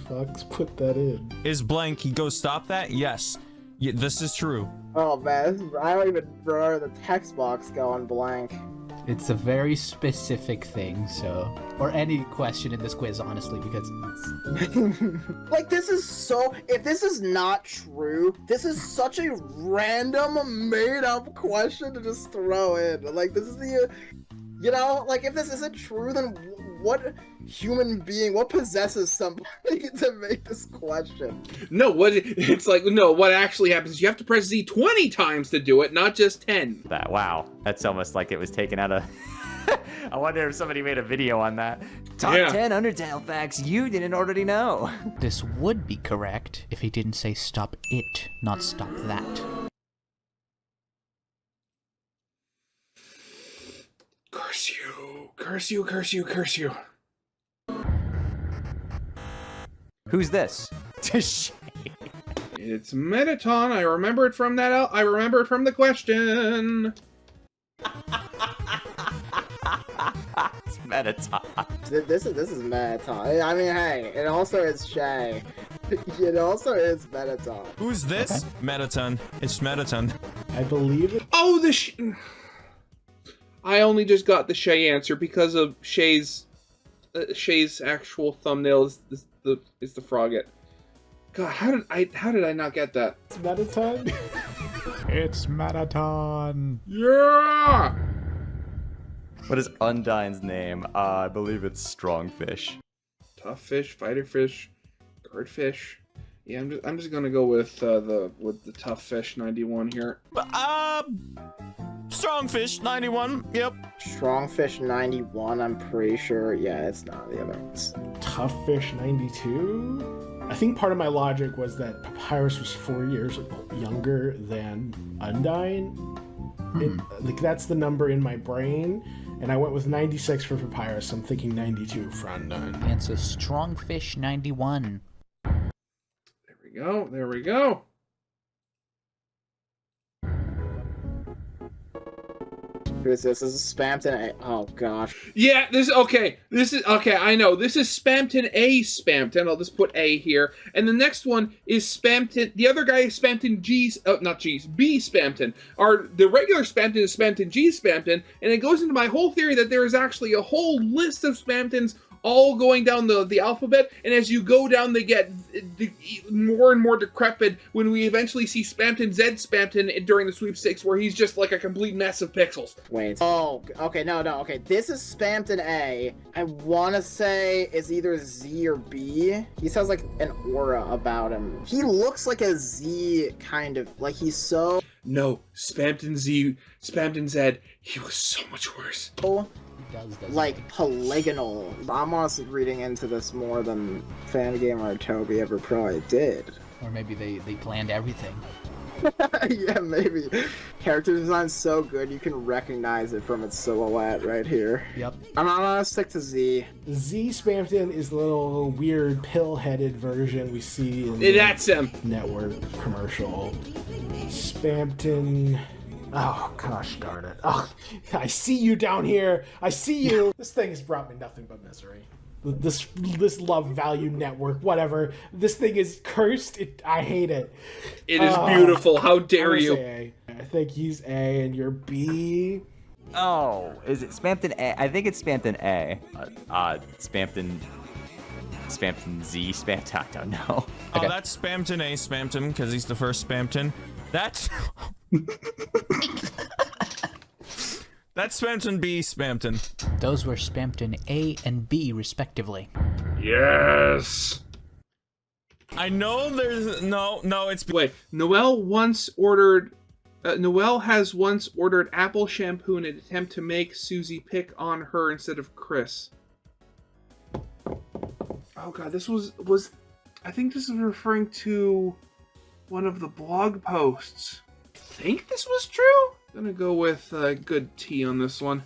Fox put that in? Is blank, he goes, stop that? Yes. Yeah, this is true. Oh man, I don't even remember the text box going blank. It's a very specific thing, so... Or any question in this quiz, honestly, because it's... Like, this is so... If this is not true, this is such a random, made-up question to just throw in. Like, this is the... You know, like, if this isn't true, then what human being, what possesses somebody to make this question? No, what actually happens is you have to press Z 20 times to do it, not just 10. Wow, that's almost like it was taken out of... I wonder if somebody made a video on that. Top Yeah. 10 Undertale facts you didn't already know. This would be correct if he didn't say stop it, not stop that. Curse you, curse you, curse you, curse you. Who's this? It's Metaton. I remember it from that. I remember it from the question. It's Metaton. This is Metaton. I mean, hey, it also is Shay. It also is Metaton. Who's this? Metaton. It's Metaton. I believe it. Oh, I only just got the Shay answer because of Shay's actual thumbnail is the Frogget. God, how did I not get that? It's Metaton. It's Marathon. Yeah. What is Undyne's name? I believe it's Strongfish. Tough fish, fighter fish, guard fish. Yeah, I'm just gonna go with the tough fish 91 here. Strongfish 91. Yep. Strongfish 91, I'm pretty sure. Yeah, it's not the other ones. Tough Fish 92. I think part of my logic was that Papyrus was 4 years younger than Undyne. Like, that's the number in my brain, and I went with 96 for Papyrus. I'm thinking 92 for Undyne. It's a Strongfish 91. There we go. There we go. Who is this? This is Spamton. Oh gosh. Yeah, this is okay. I know. This is Spamton A Spamton. I'll just put A here. And the next one is Spamton. The other guy is Spamton G. Not G's. B Spamton. The regular Spamton is Spamton G Spamton. And it goes into my whole theory that there is actually a whole list of Spamtons all going down the alphabet, and as you go down, they get more and more decrepit when we eventually see Spamton Z Spamton during the sweepstakes, where he's just like a complete mess of pixels. Wait. Oh, okay, no, okay. This is Spamton A. I want to say it's either Z or B. He has like an aura about him. He looks like a Z kind of, like he's so... No, Spamton Z, he was so much worse. Like polygonal. I'm honestly reading into this more than Fangamer or Toby ever probably did. Or maybe they planned everything. Yeah, maybe. Character design's so good you can recognize it from its silhouette right here. Yep. I'm gonna stick to Z. Z Spamton is the little weird pill-headed version we see in the That's him. network commercial. Spamton... Oh, gosh darn it. Oh, I see you down here. I see you. This thing has brought me nothing but misery. This love value network, whatever. This thing is cursed. I hate it. It is beautiful. How dare you? I think he's A and you're B. Oh, is it Spamton A? I think it's Spamton A. Spamton Z, Spamton, I don't know. Okay. Oh, that's Spamton A Spamton, because he's the first Spamton. That's... That's Spamton B Spamton. Those were Spamton A and B, respectively. Yes. I know there's... No, it's... Wait, Noelle has once ordered apple shampoo in an attempt to make Susie pick on her instead of Chris. Oh god, this was I think this is referring to one of the blog posts. I think this was true? I'm gonna go with good T on this one.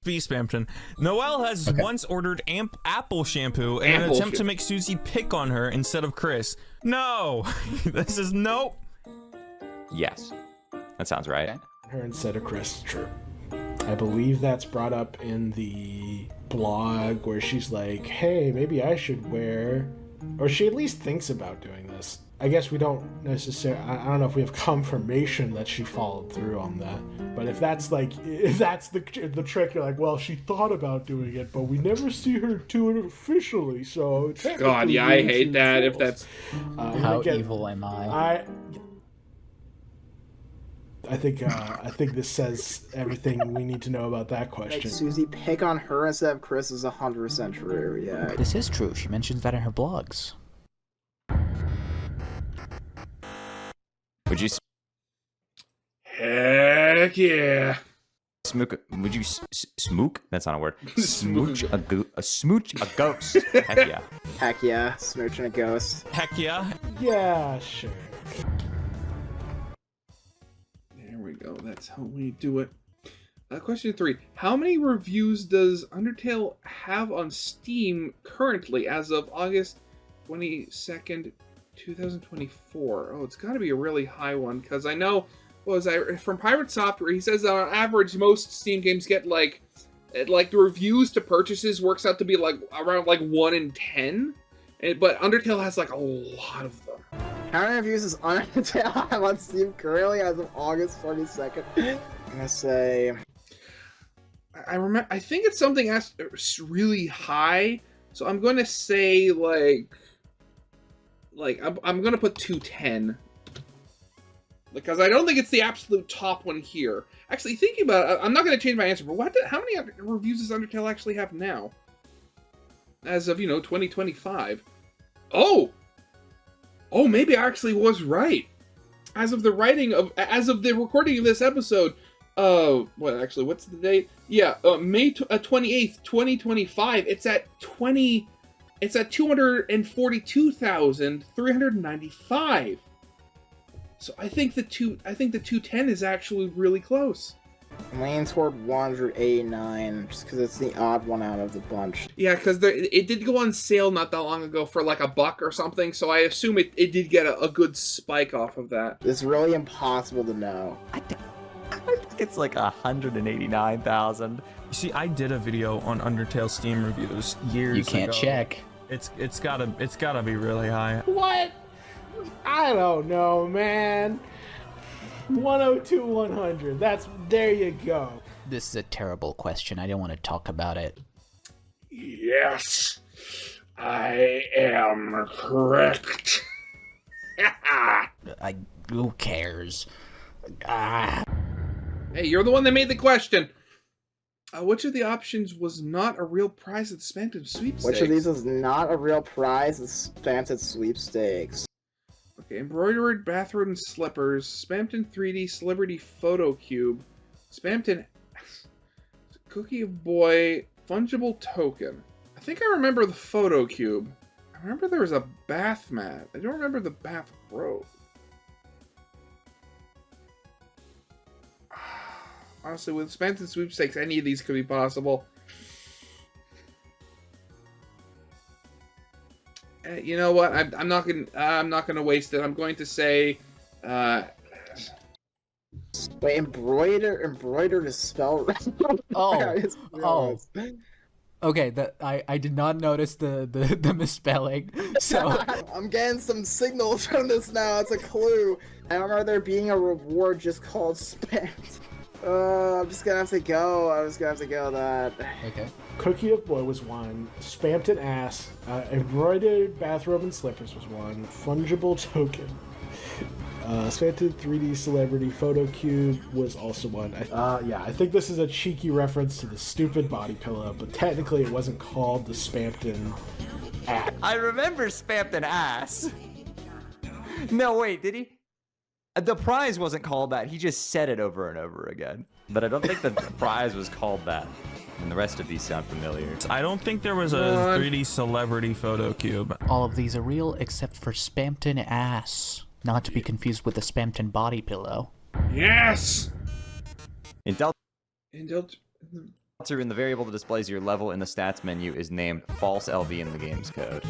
B Spamton. Noelle has once ordered apple shampoo in an attempt to make Susie pick on her instead of Chris. No! This is nope. Yes. That sounds right. Her instead of Chris, true. I believe that's brought up in the blog where she's like, hey, maybe I should wear... Or she at least thinks about doing this. I guess we don't necessarily. I don't know if we have confirmation that she followed through on that. But if that's the trick, you're like, well, she thought about doing it, but we never see her do it officially. So God, yeah, I hate that. If that's How evil am I? I think this says everything we need to know about that Like, question. Susie, pick on her instead of Chris is 100% true, yeah. This is true. She mentions that in her blogs. Would you heck yeah. smook? Would you smook? That's not a word. Smooch a smooch a ghost. Heck yeah. Heck yeah, smooching a ghost. Heck yeah. Yeah, sure. There we go. That's how we do it. Question 3. How many reviews does Undertale have on Steam currently as of August 22nd, 2024? Oh, it's got to be a really high one, because I know, from Pirate Software, he says that on average most Steam games get like the reviews to purchases works out to be like around like 1 in 10, but Undertale has like a lot of them. How many reviews does Undertale have on Steam currently as of August 22nd? I'm gonna say... I think it's something really high, so I'm going to say like I'm going to put 210. Because I don't think it's the absolute top one here. Actually, thinking about it, I'm not going to change my answer, but how many reviews does Undertale actually have now? As of, 2025. Oh, maybe I actually was right. As of the recording of this episode, what's the date? Yeah, May 28th, 2025. It's at 242,395. So I think the 210 is actually really close. I'm leaning toward 189, just because it's the odd one out of the bunch. Yeah, because it did go on sale not that long ago for like $1 or something, so I assume it did get a good spike off of that. It's really impossible to know. I think it's like 189,000. You see, I did a video on Undertale Steam reviews years ago. You can't check. It's gotta be really high. What? I don't know, man. 102, 100. There you go. This is a terrible question. I don't want to talk about it. Yes, I am correct. Who cares? Hey, you're the one that made the question. Which of the options was not a real prize at the Spamton Sweepstakes? Which of these is not a real prize at Spamton Sweepstakes? Okay, embroidered bathrobe and slippers, Spamton 3D Celebrity Photo Cube, Spamton Cookie Boy Fungible Token. I think I remember the photo cube. I remember there was a bath mat. I don't remember the bath robe. Honestly, with Spamton Sweepstakes, any of these could be possible. You know what? I'm not gonna waste it. I'm going to say, Wait, embroidered is spelled right. Oh. Okay, I did not notice the misspelling. So I'm getting some signals from this now. It's a clue. I remember there being a reward just called spammed. I'm just gonna have to go. That. okay. Cookie of Boy was one. Spamton Ass. Embroidered bathrobe and slippers was one. Fungible Token. Spamton 3D Celebrity Photo Cube was also one. I think this is a cheeky reference to the stupid body pillow, but technically it wasn't called the Spamton Ass. I remember Spamton Ass. No, wait, did he? The prize wasn't called that. He just said it over and over again. But I don't think the prize was called that. And the rest of these sound familiar. I don't think there was a 3D celebrity photo cube. All of these are real except for Spamton Ass. Not to be confused with the Spamton Body Pillow. yes. In Deltarune, the variable that displays your level in the stats menu is named false LV in the game's code.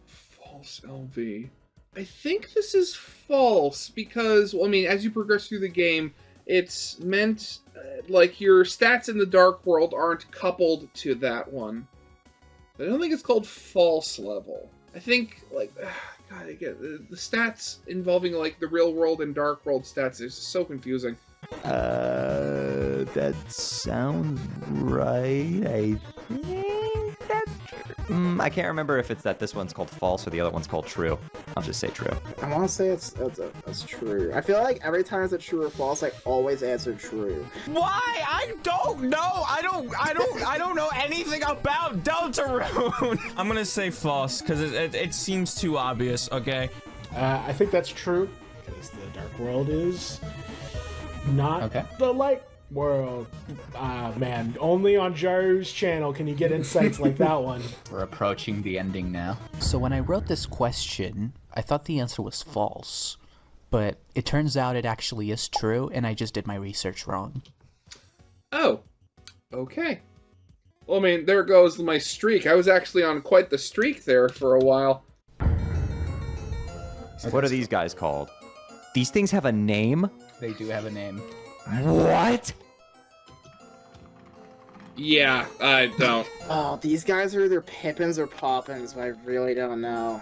False LV. I think this is false because, well, I mean, as you progress through the game, it's meant like your stats in the Dark World aren't coupled to that one. I don't think it's called false level. I think, like, God, again, the stats involving, like, the real world and dark world stats is so confusing. That sounds right. I think that's true. I can't remember if it's that this one's called false or the other one's called true. I'll just say true. I want to say it's true. I feel like every time it's a true or false, I always answer true. Why? I don't know. I don't know anything about Deltarune. I'm gonna say false because it seems too obvious. Okay. I think that's true because the dark world is not the light world. Man, only on Jaru's channel can you get insights like that one. We're approaching the ending now. So when I wrote this question, I thought the answer was false, but it turns out it actually is true, and I just did my research wrong. Oh, okay. Well, I mean, there goes my streak. I was actually on quite the streak there for a while. What are these guys called? These things have a name? They do have a name. What? Yeah, I don't. Oh, these guys are either Pippins or Poppins, but I really don't know.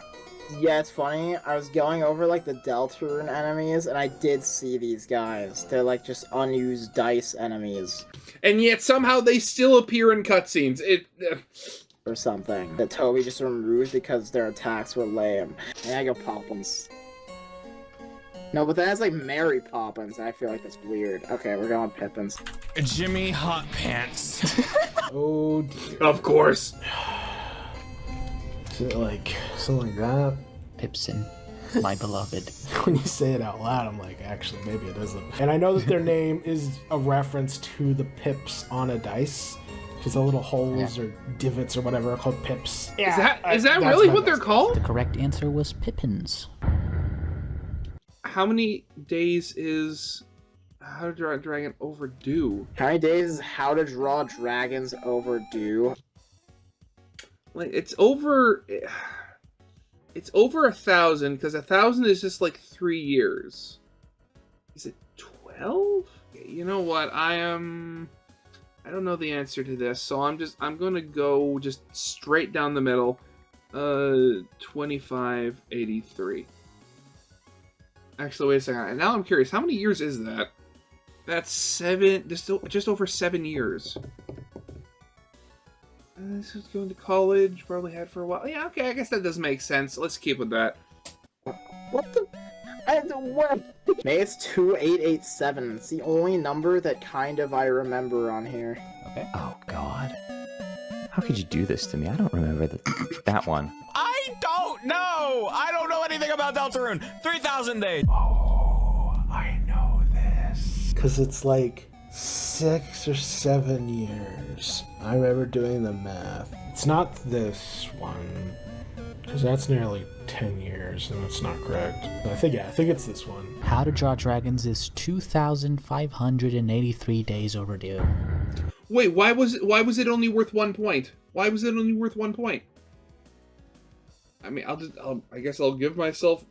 Yeah, it's funny. I was going over, like, the Deltarune enemies, and I did see these guys. They're, like, just unused dice enemies. And yet somehow they still appear in cutscenes. Or something. That Toby just removed because their attacks were lame. And I go Poppins. No, but that has, like, Mary Poppins, and I feel like that's weird. Okay, we're going Pippins. Jimmy Hot Pants. Oh, dear. Of course. Is it like something like that? Pipson, my beloved. When you say it out loud, I'm like, actually, maybe it isn't. And I know that their name is a reference to the pips on a dice, because the little holes or divots or whatever are called pips. Yeah, is that really what they're called? The correct answer was Pippins. How many days is How to Draw a Dragon overdue? How many days is How to Draw Dragons overdue? Like, it's over 1,000, because 1,000 is just like 3 years. Is it 12? You know what? I don't know the answer to this, so I'm gonna go just straight down the middle. 2583. Actually, wait a second. And now I'm curious. How many years is that? That's just over 7 years. This is going to college. Probably had for a while. Yeah, okay. I guess that does make sense. Let's keep with that. What the? What? Maybe it's 2887. It's the only number that kind of I remember on here. Okay. Oh, God. How could you do this to me? I don't remember that one. I don't know. I don't know anything about Deltarune. 3,000 days. Oh, I know this. Because it's like 6 or 7 years. I remember doing the math. It's not this one, because that's nearly 10 years, and that's not correct. I think it's this one. How to Draw Dragons is 2,583 days overdue. Wait, why was it only worth 1 point? Why was it only worth 1 point? I mean, I guess I'll give myself.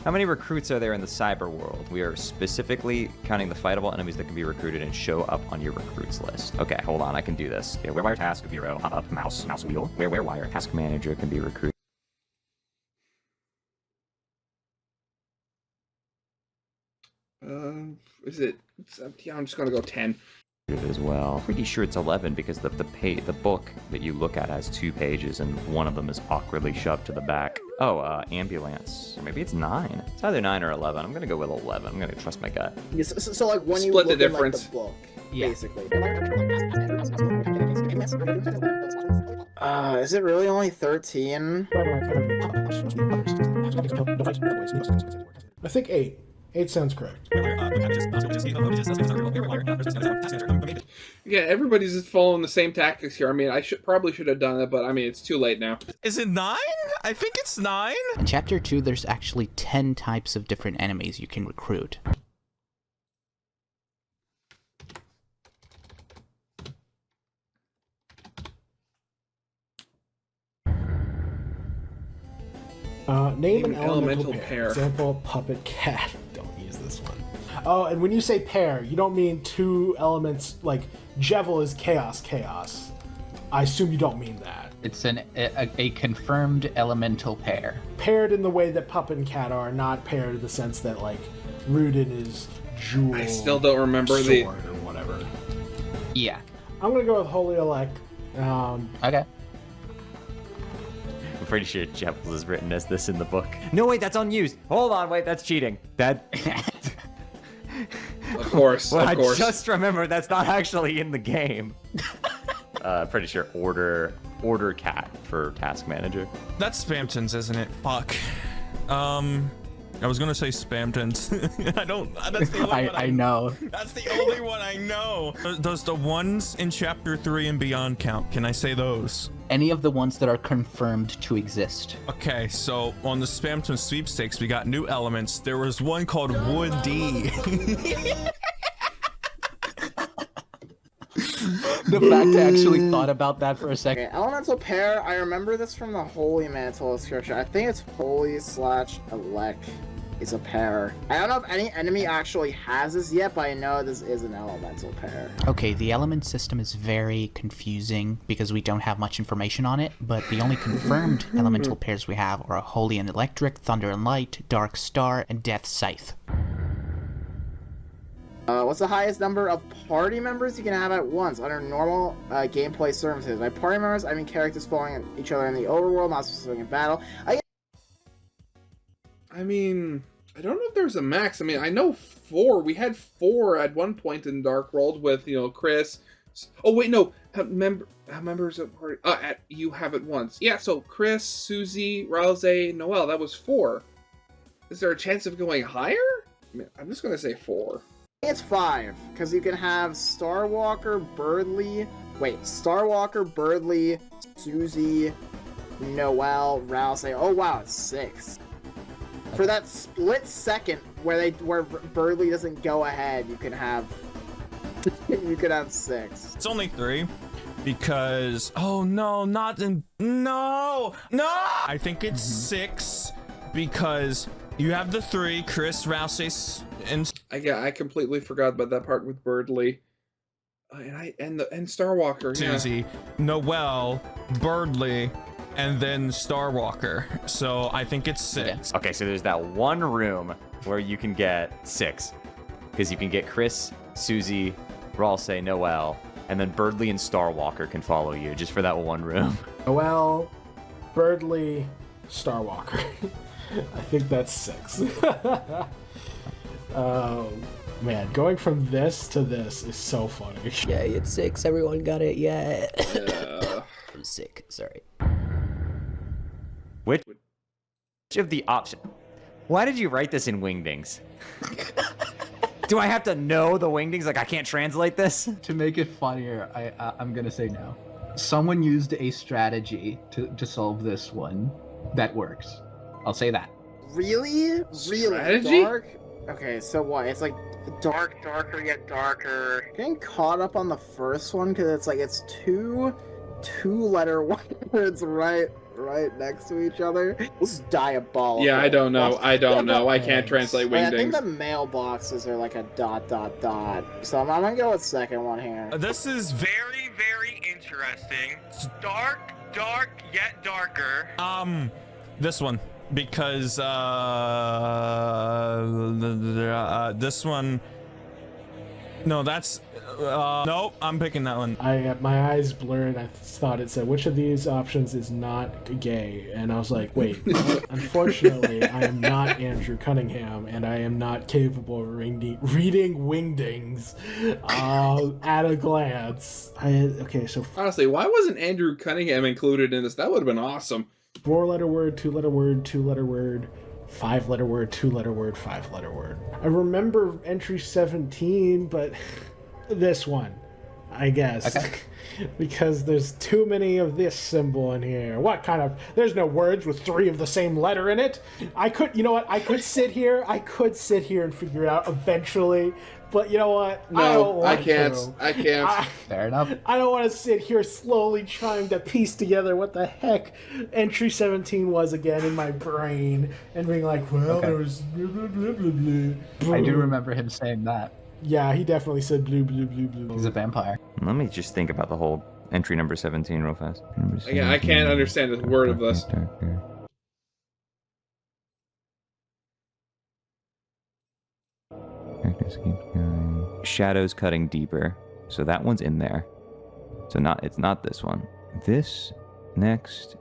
How many recruits are there in the cyber world? We are specifically counting the fightable enemies that can be recruited and show up on your recruits list. Okay, hold on, I can do this. Yeah, where wire task bureau, hop up, mouse wheel. Where wire task manager can be recruited. Is it? Yeah, I'm just gonna go 10. As well. Pretty sure it's 11 because the book that you look at has 2 pages and one of them is awkwardly shoved to the back. Oh, ambulance. Or maybe it's 9. It's either 9 or 11. I'm gonna go with 11. I'm gonna trust my gut. Yeah, so like when Split you the look difference. in, like, the book, Yeah. basically. Is it really only 13? I think 8. 8 sounds correct. Yeah, everybody's just following the same tactics here. I mean, I probably should have done it, but I mean, it's too late now. Is it 9? I think it's 9. In Chapter 2, there's actually 10 types of different enemies you can recruit. Name an elemental elemental pair. Example, puppet, cat. Don't use this one. Oh, and when you say pair, you don't mean 2 elements, like Jevil is chaos. I assume you don't mean that. It's a confirmed elemental pair. Paired in the way that Pup and Cat are, not paired in the sense that, like, Rudin is Jewel. I still don't remember sword or whatever. Yeah. I'm gonna go with Holy Elect. Okay. I'm pretty sure Jebbles is written as this in the book. No, wait, that's unused. Hold on, wait, that's cheating. That. Of course, Well, of course. I just remembered that's not actually in the game. Pretty sure order cat for task manager. That's Spamtons, isn't it? Fuck. I was gonna say Spamtons. I don't. That's the only one I know. That's the only one I know. Does the ones in chapter 3 and beyond count? Can I say those? Any of the ones that are confirmed to exist. Okay, so on the Spamton sweepstakes, we got new elements. There was one called Woody. The fact I actually thought about that for a second. Okay, elemental pair, I remember this from the Holy Mantle description. I think it's Holy/Elect is a pair. I don't know if any enemy actually has this yet, but I know this is an elemental pair. Okay, the element system is very confusing because we don't have much information on it, but the only confirmed elemental pairs we have are Holy and Electric, Thunder and Light, Dark Star, and Death Scythe. What's the highest number of party members you can have at once under normal gameplay services? By party members, I mean characters following each other in the overworld, not specific in battle. I mean, I don't know if there's a max. I mean, I know 4. We had 4 at one point in Dark World with, you know, Chris. Oh, wait, no. Members of party. You have it once. Yeah, so Chris, Susie, Rouse, Noel. That was 4. Is there a chance of going higher? I mean, I'm just going to say 4. It's 5, because you can have Starwalker, Birdly, Susie, Noel, Rouse. Oh wow, it's 6. For that split second where Birdly doesn't go ahead, you can have 6. It's only 3 because no. I think it's 6 because you have the 3, Chris, Rouse, and I completely forgot about that part with Birdly. And Starwalker. Susie, Noel, Birdly, and then Starwalker. So I think it's 6. Okay, so there's that one room where you can get 6. Because you can get Chris, Susie, Ralsei, Noel, and then Birdly and Starwalker can follow you just for that one room. Noel, Birdly, Starwalker. I think that's 6. Man, going from this to this is so funny. Yeah, it's 6. Everyone got it. Yeah. I'm sick. Sorry. Which of the option? Why did you write this in Wingdings? Do I have to know the Wingdings? Like, I can't translate this? To make it funnier, I'm gonna say no. Someone used a strategy to solve this one that works. I'll say that. Really Strategy? dark. Okay, so what? It's like darker yet darker. Getting caught up on the first one because it's like it's two-letter words right next to each other. This is diabolical. Yeah, I don't know. I can't translate I think Wingdings. the mailboxes are like a ... So I'm gonna go with second one here. This is very, very interesting. It's dark yet darker. This one. Because this one, no, that's nope. I'm picking that one. My eyes blurred. I thought it said, which of these options is not gay? And I was like, wait, unfortunately, I am not Andrew Cunningham, and I am not capable of reading Wingdings at a glance. Okay, so Honestly, why wasn't Andrew Cunningham included in this? That would have been awesome. 4-letter word, 2-letter word, 2-letter word, 5-letter word, 2-letter word, 5-letter word. I remember entry 17, but this one, I guess. Okay. Because there's too many of this symbol in here. What kind of... There's no words with 3 of the same letter in it. You know what? I could sit here and figure it out eventually. But you know what? No, I can't. Fair enough. I don't want to sit here slowly trying to piece together what the heck entry 17 was again in my brain and being like, well, there was blah, blah, blah, blah, blah. I do remember him saying that. Yeah, he definitely said blue, blue, blue, blue. He's a vampire. Let me just think about the whole Entry number 17, real fast. Again, I can't understand a word of this. Shadows cutting deeper. So that one's in there. So it's not this one. This next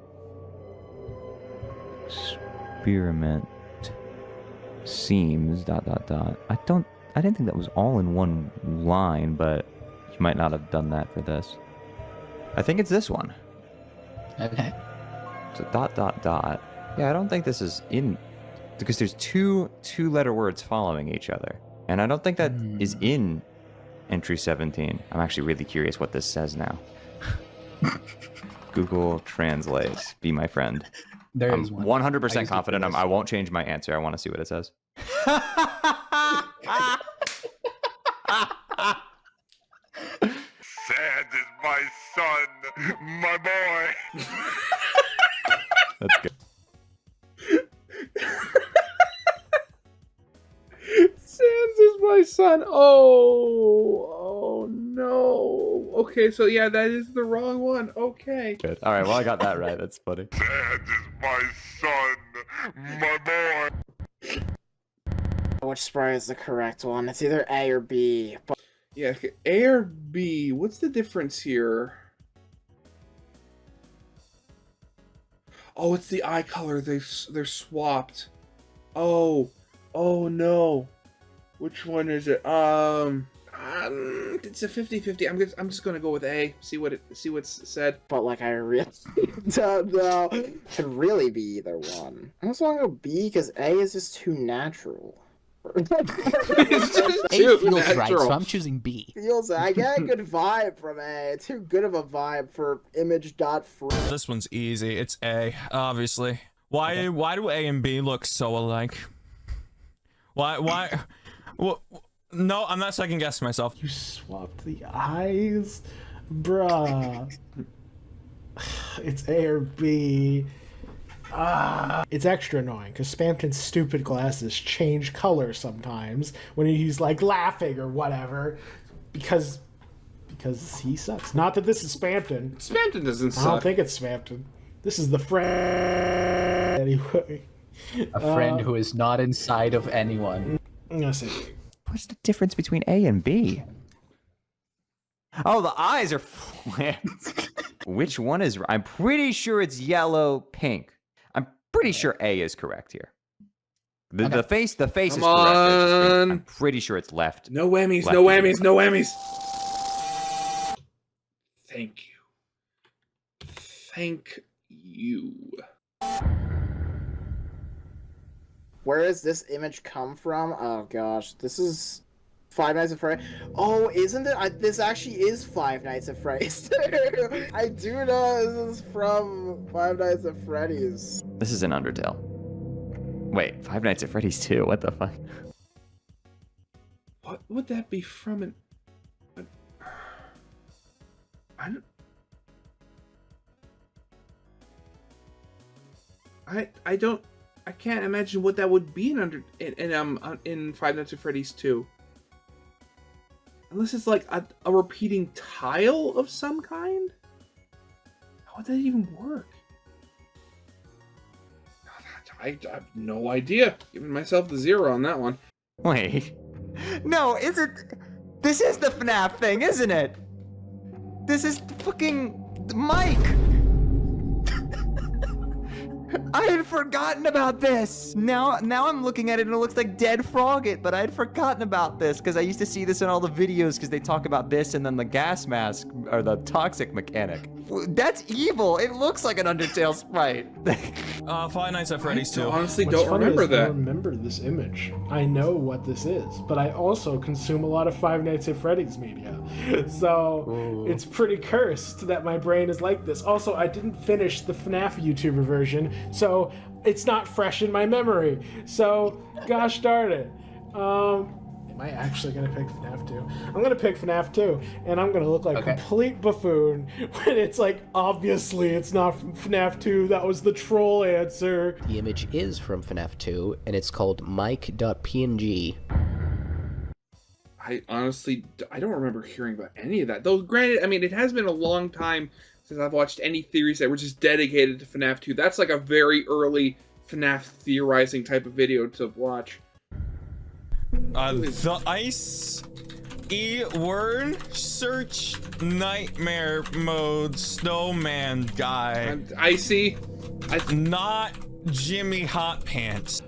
experiment seems ... I didn't think that was all in one line, but you might not have done that for this. I think it's this one. Okay. So ... Yeah, I don't think this is in, because there's two-letter words following each other. And I don't think that is in entry 17. I'm actually really curious what this says now. Google Translate. Be my friend. There I'm is one. 100% confident. I won't change my answer. I want to see what it says. Sand is my son, my boy. That's good. Sans is my son. Oh no. Okay, so yeah, that is the wrong one. Okay. Good. All right, well, I got that right. That's funny. Sand is my son, my boy. Which sprite is the correct one? It's either A or B. But Yeah, okay. A or B. What's the difference here? Oh, it's the eye color. They're swapped. Oh no. Which one is it? It's a 50-50. I'm just gonna go with A. See what's said. But like I really don't know. Could really be either one. I just want to go B because A is just too natural. It's just A too feels right, natural. so I'm choosing B. I get a good vibe from A. Too good of a vibe for image.free. This one's easy. It's A, obviously. Why do A and B look so alike? Why? Well, no, I'm not second guessing myself. You swapped the eyes? Bruh. It's A or B. It's extra annoying because Spamton's stupid glasses change color sometimes when he's like laughing or whatever because he sucks. Not that this is Spamton. Spamton doesn't suck. I don't think it's Spamton. This is the friend. Anyway. A friend who is not inside of anyone. I'm gonna say What's the difference between A and B? Oh, the eyes are flat. Which one is... I'm pretty sure it's yellow, pink. I'm pretty sure A is correct here. The face is correct. I'm pretty sure it's left. No whammies, Left no to whammies, no whammies. Thank you. Thank you. Where does this image come from? Oh gosh, this is Five Nights at Freddy's. Oh, isn't it? This actually is Five Nights at Freddy's. I do know this is from Five Nights at Freddy's. This is an Undertale. Wait, Five Nights at Freddy's 2? What the fuck? What would that be from an... I can't imagine what that would be in Five Nights at Freddy's 2. Unless it's like a repeating tile of some kind? How would that even work? I have no idea. Giving myself the 0 on that one. Wait. No, is it... This is the FNAF thing, isn't it? This is fucking Mike. I had forgotten about this. Now I'm looking at it and it looks like Dead Frogget, but I had forgotten about this because I used to see this in all the videos because they talk about this and then the gas mask or the toxic mechanic. That's evil. It looks like an Undertale sprite. Five Nights at Freddy's 2. Honestly, What's don't funny remember is that. I remember this image. I know what this is, but I also consume a lot of Five Nights at Freddy's media. So It's pretty cursed that my brain is like this. Also, I didn't finish the FNAF YouTuber version, so it's not fresh in my memory. So, gosh darn it. Am I actually going to pick FNAF 2? I'm going to pick FNAF 2, and I'm going to look like a complete buffoon when it's like, obviously it's not from FNAF 2, that was the troll answer. The image is from FNAF 2, and it's called Mike.png. I honestly, I don't remember hearing about any of that. Though, granted, I mean, it has been a long time since I've watched any theories that were just dedicated to FNAF 2. That's like a very early FNAF theorizing type of video to watch. The ice word search nightmare mode snowman guy. Icy. Not Jimmy Hot Pants.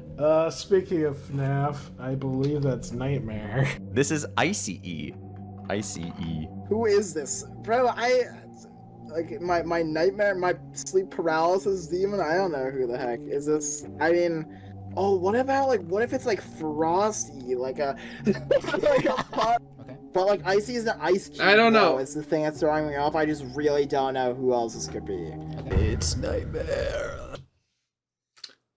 Speaking of FNAF, I believe that's Nightmare. This is Icy. Icy. Who is this? Bro, like, my nightmare, my sleep paralysis demon? I don't know who the heck is this. I mean, oh, what about, like, what if it's, like, Frosty? Like a, like a pot. Okay. But, like, Icy is the ice cube. I don't know. It's the thing that's throwing me off. I just really don't know who else this could be. It's Nightmare.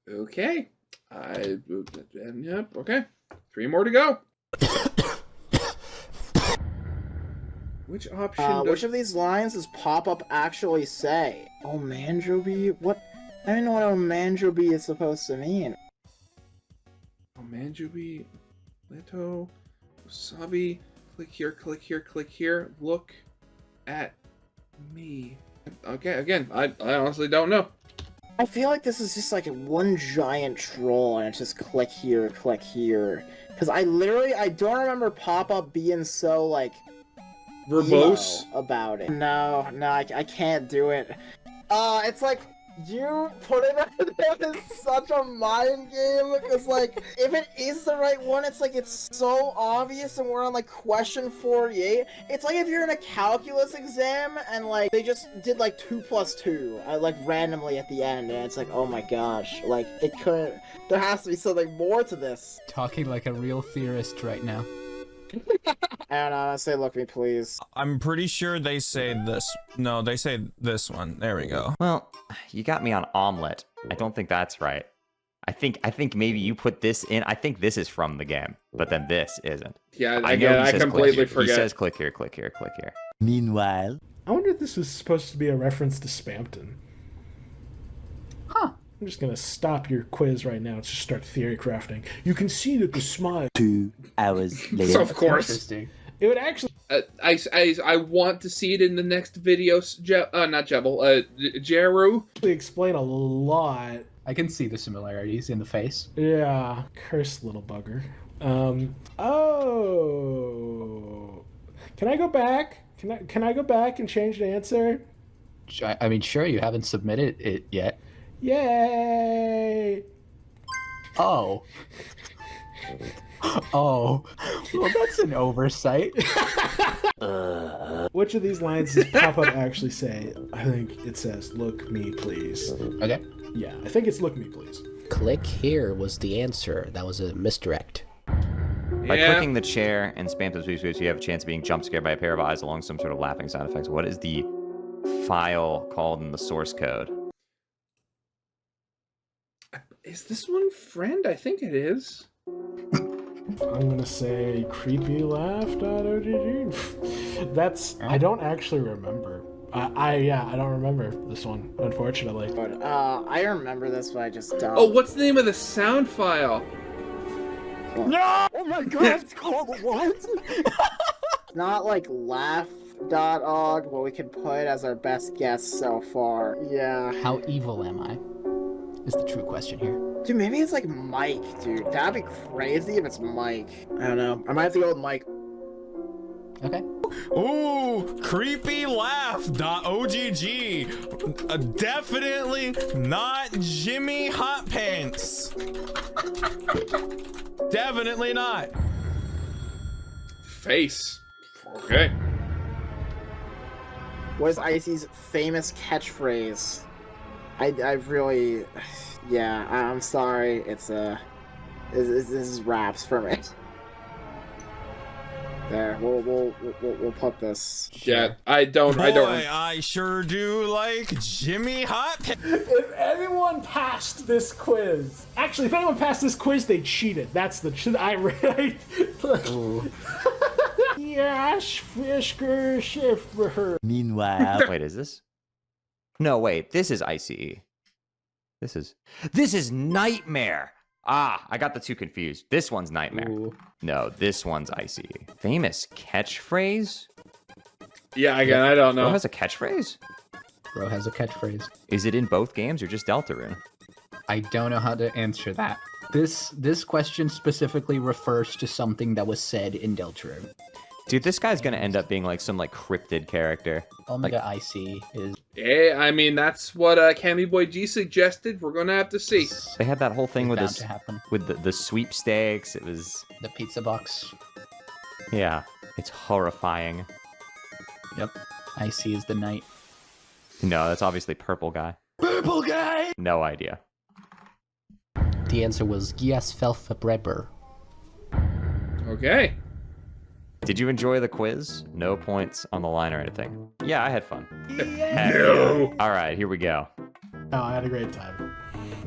Okay. Yep, okay. 3 more to go. Which option does... Which of these lines does pop-up actually say? Oh, Manjobi? What? I don't know what a Manjobi is supposed to mean. Oh, Manjobi, Leto, Wasabi, click here, click here, click here, look at me. Okay, again, I honestly don't know. I feel like this is just like one giant troll and it's just click here, click here. Because I don't remember pop-up being so, like, Verbose emo about it. No, I can't do it. It's like, you put it out as such a mind game, because, like, if it is the right one, it's like, it's so obvious and we're on, like, question 48. It's like if you're in a calculus exam and, like, they just did, like, 2 + 2, like, randomly at the end, and it's like, oh my gosh, like, it couldn't, there has to be something more to this. Talking like a real theorist right now. I don't know, say look me please. I'm pretty sure they say this. No, they say this one. There we go. Well, you got me on omelet. I don't think that's right. I think maybe you put this in. I think this is from the game, but then this isn't. Yeah, I know I completely forget. He says click here, click here, click here. Meanwhile, I wonder if this was supposed to be a reference to Spampton. Huh. I'm just gonna stop your quiz right now. Let's just start theory crafting. You can see that the smile. 2 hours later. So, of course. Interesting. It would actually. I want to see it in the next video. Not Jebel. Jeru. Explain a lot. I can see the similarities in the face. Yeah, cursed little bugger. Oh, can I go back? Can I go back and change the answer? I mean, sure, you haven't submitted it yet. Yay! Oh. Oh. Well, that's an oversight. Which of these lines does pop-up actually say? I think it says, "Look me, please." Okay. Yeah, I think it's "Look me, please." Click here was the answer. That was a misdirect. By clicking the chair and spam the sweep switch, you have a chance of being jump scared by a pair of eyes along some sort of laughing sound effects. What is the file called in the source code? Is this one friend? I think it is. I'm gonna say creepylaugh.ogg. That's. I don't actually remember. I don't remember this one, unfortunately. But, I remember this, but I just don't. Oh, what's the name of the sound file? No! Oh my god, it's called what? It's not like laugh.org, but we could put it as our best guess so far. Yeah. How evil am I? Is the true question here. Dude, maybe it's like Mike, dude. That'd be crazy if it's Mike. I don't know. I might have to go with Mike. Okay. Ooh, creepylaugh.ogg. Definitely not Jimmy Hot Pants. Definitely not. Face. Okay. What is Icy's famous catchphrase? I really, yeah. I'm sorry. This is raps for me. There, we'll put this. Yeah, I don't. Boy, I sure do like Jimmy Hot Pants. If anyone passed this quiz, actually, if anyone passed this quiz, they cheated. That's the right. Yes, Fisker Schiffer. Meanwhile, Wait, is this? No, wait. This is ICE. This is Nightmare. I got the two confused. This one's Nightmare. Ooh. No, this one's Icy. Famous catchphrase? Yeah, again, I don't Bro know. has a catchphrase? Bro has a catchphrase. Is it in both games or just Deltarune? I don't know how to answer that. This question specifically refers to something that was said in Deltarune. Dude, this guy's gonna end up being like some like cryptid character. Omega IC is Hey, I mean, that's what Candy Boy G suggested. We're gonna have to see. They had that whole thing with bound this, to happen. with the sweepstakes. It was, The pizza box. yeah, it's horrifying. Yep. IC is the knight. No, that's obviously Purple Guy. Purple guy! No idea. The answer was yes, Felfabreber. Okay. Did you enjoy the quiz? No points on the line or anything. Yeah, I had fun. Heck No. yeah. All right, here we go. Oh, I had a great time.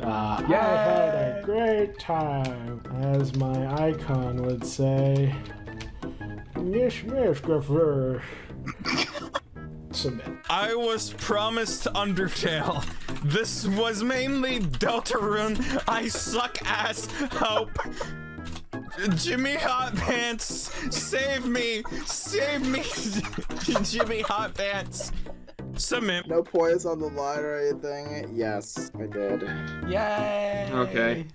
I had a great time, as my icon would say. Mish mish graffer. Submit. I was promised Undertale. This was mainly Deltarune. I suck ass. Help. Jimmy Hot Pants, save me! Save me! Jimmy Hot Pants! Submit. No points on the line or anything. Yes, I did. Yay! Okay.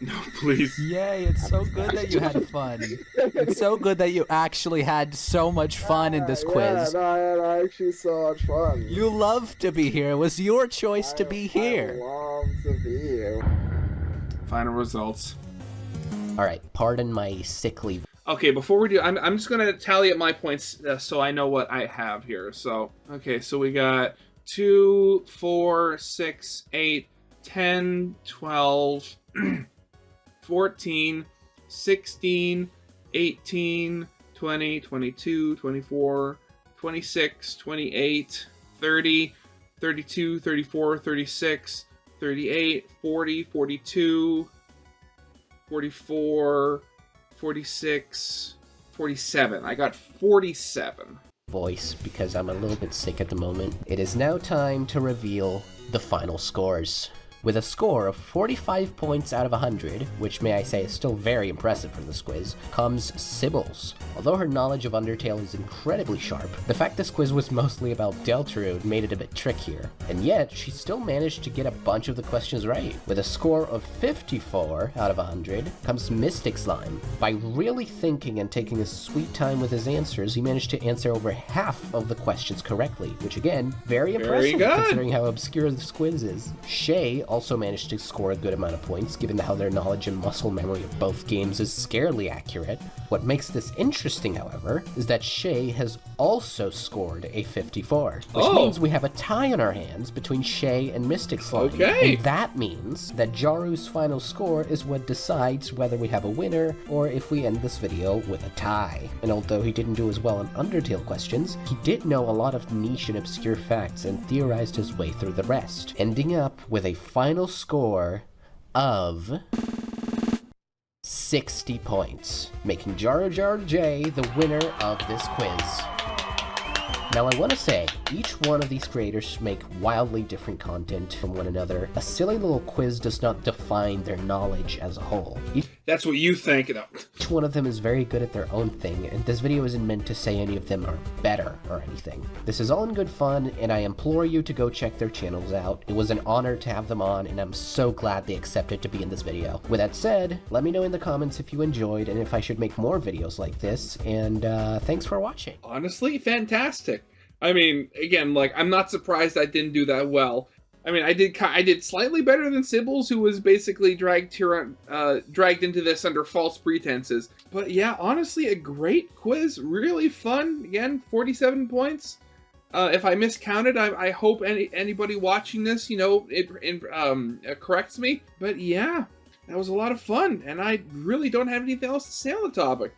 No, please. Yay, it's so good that you had fun. It's so good that you actually had so much fun in this quiz. Yeah, no, I had actually so much fun. You love to be here. It was your choice to be here. I love to be here. Final results. Alright, pardon my sickly. Okay, before we do, I'm just gonna tally up my points so I know what I have here. So, okay, so we got 2, 4, 6, 8, 10, 12, 14, 16, 18, 20, 22, 24, 26, 28, 30, 32, 34, 36, 38, 40, 42, 44, 46, 47. I got 47. Voice because I'm a little bit sick at the moment. It is now time to reveal the final scores. With a score of 45 points out of 100, which may I say is still very impressive for this quiz, comes Sibbles. Although her knowledge of Undertale is incredibly sharp, the fact this quiz was mostly about Deltarune made it a bit trickier. And yet, she still managed to get a bunch of the questions right. With a score of 54 out of 100 comes Mystic Slime. By really thinking and taking his sweet time with his answers, he managed to answer over half of the questions correctly, which again, very impressive good. considering how obscure this quiz is. Shay also managed to score a good amount of points, given how their knowledge and muscle memory of both games is scarily accurate. What makes this interesting, however, is that Shay has also scored a 54, which means we have a tie on our hands between Shay and Mystic Slime. Okay. And that means that Jaru's final score is what decides whether we have a winner or if we end this video with a tie. And although he didn't do as well in Undertale questions, he did know a lot of niche and obscure facts and theorized his way through the rest, ending up with a final score of 60 points, making Jaru J the winner of this quiz. Now I want to say, each one of these creators make wildly different content from one another. A silly little quiz does not define their knowledge as a whole. That's what you think. No. Each one of them is very good at their own thing, and this video isn't meant to say any of them are better or anything. This is all in good fun, and I implore you to go check their channels out. It was an honor to have them on, and I'm so glad they accepted to be in this video. With that said, let me know in the comments if you enjoyed and if I should make more videos like this, and thanks for watching. Honestly, fantastic. I mean, again, like, I'm not surprised I didn't do that well. I mean, I did slightly better than Sibbles, who was basically dragged into this under false pretenses. But yeah, honestly, a great quiz, really fun. Again, 47 points. If I miscounted, I hope anybody watching this, you know, corrects me. But yeah, that was a lot of fun, and I really don't have anything else to say on the topic.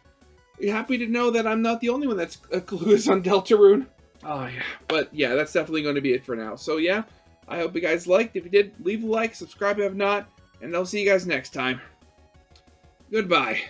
You're happy to know that I'm not the only one that's clueless on Deltarune. Oh yeah, but yeah, that's definitely going to be it for now. So yeah, I hope you guys liked. If you did, leave a like, subscribe if not, and I'll see you guys next time. Goodbye.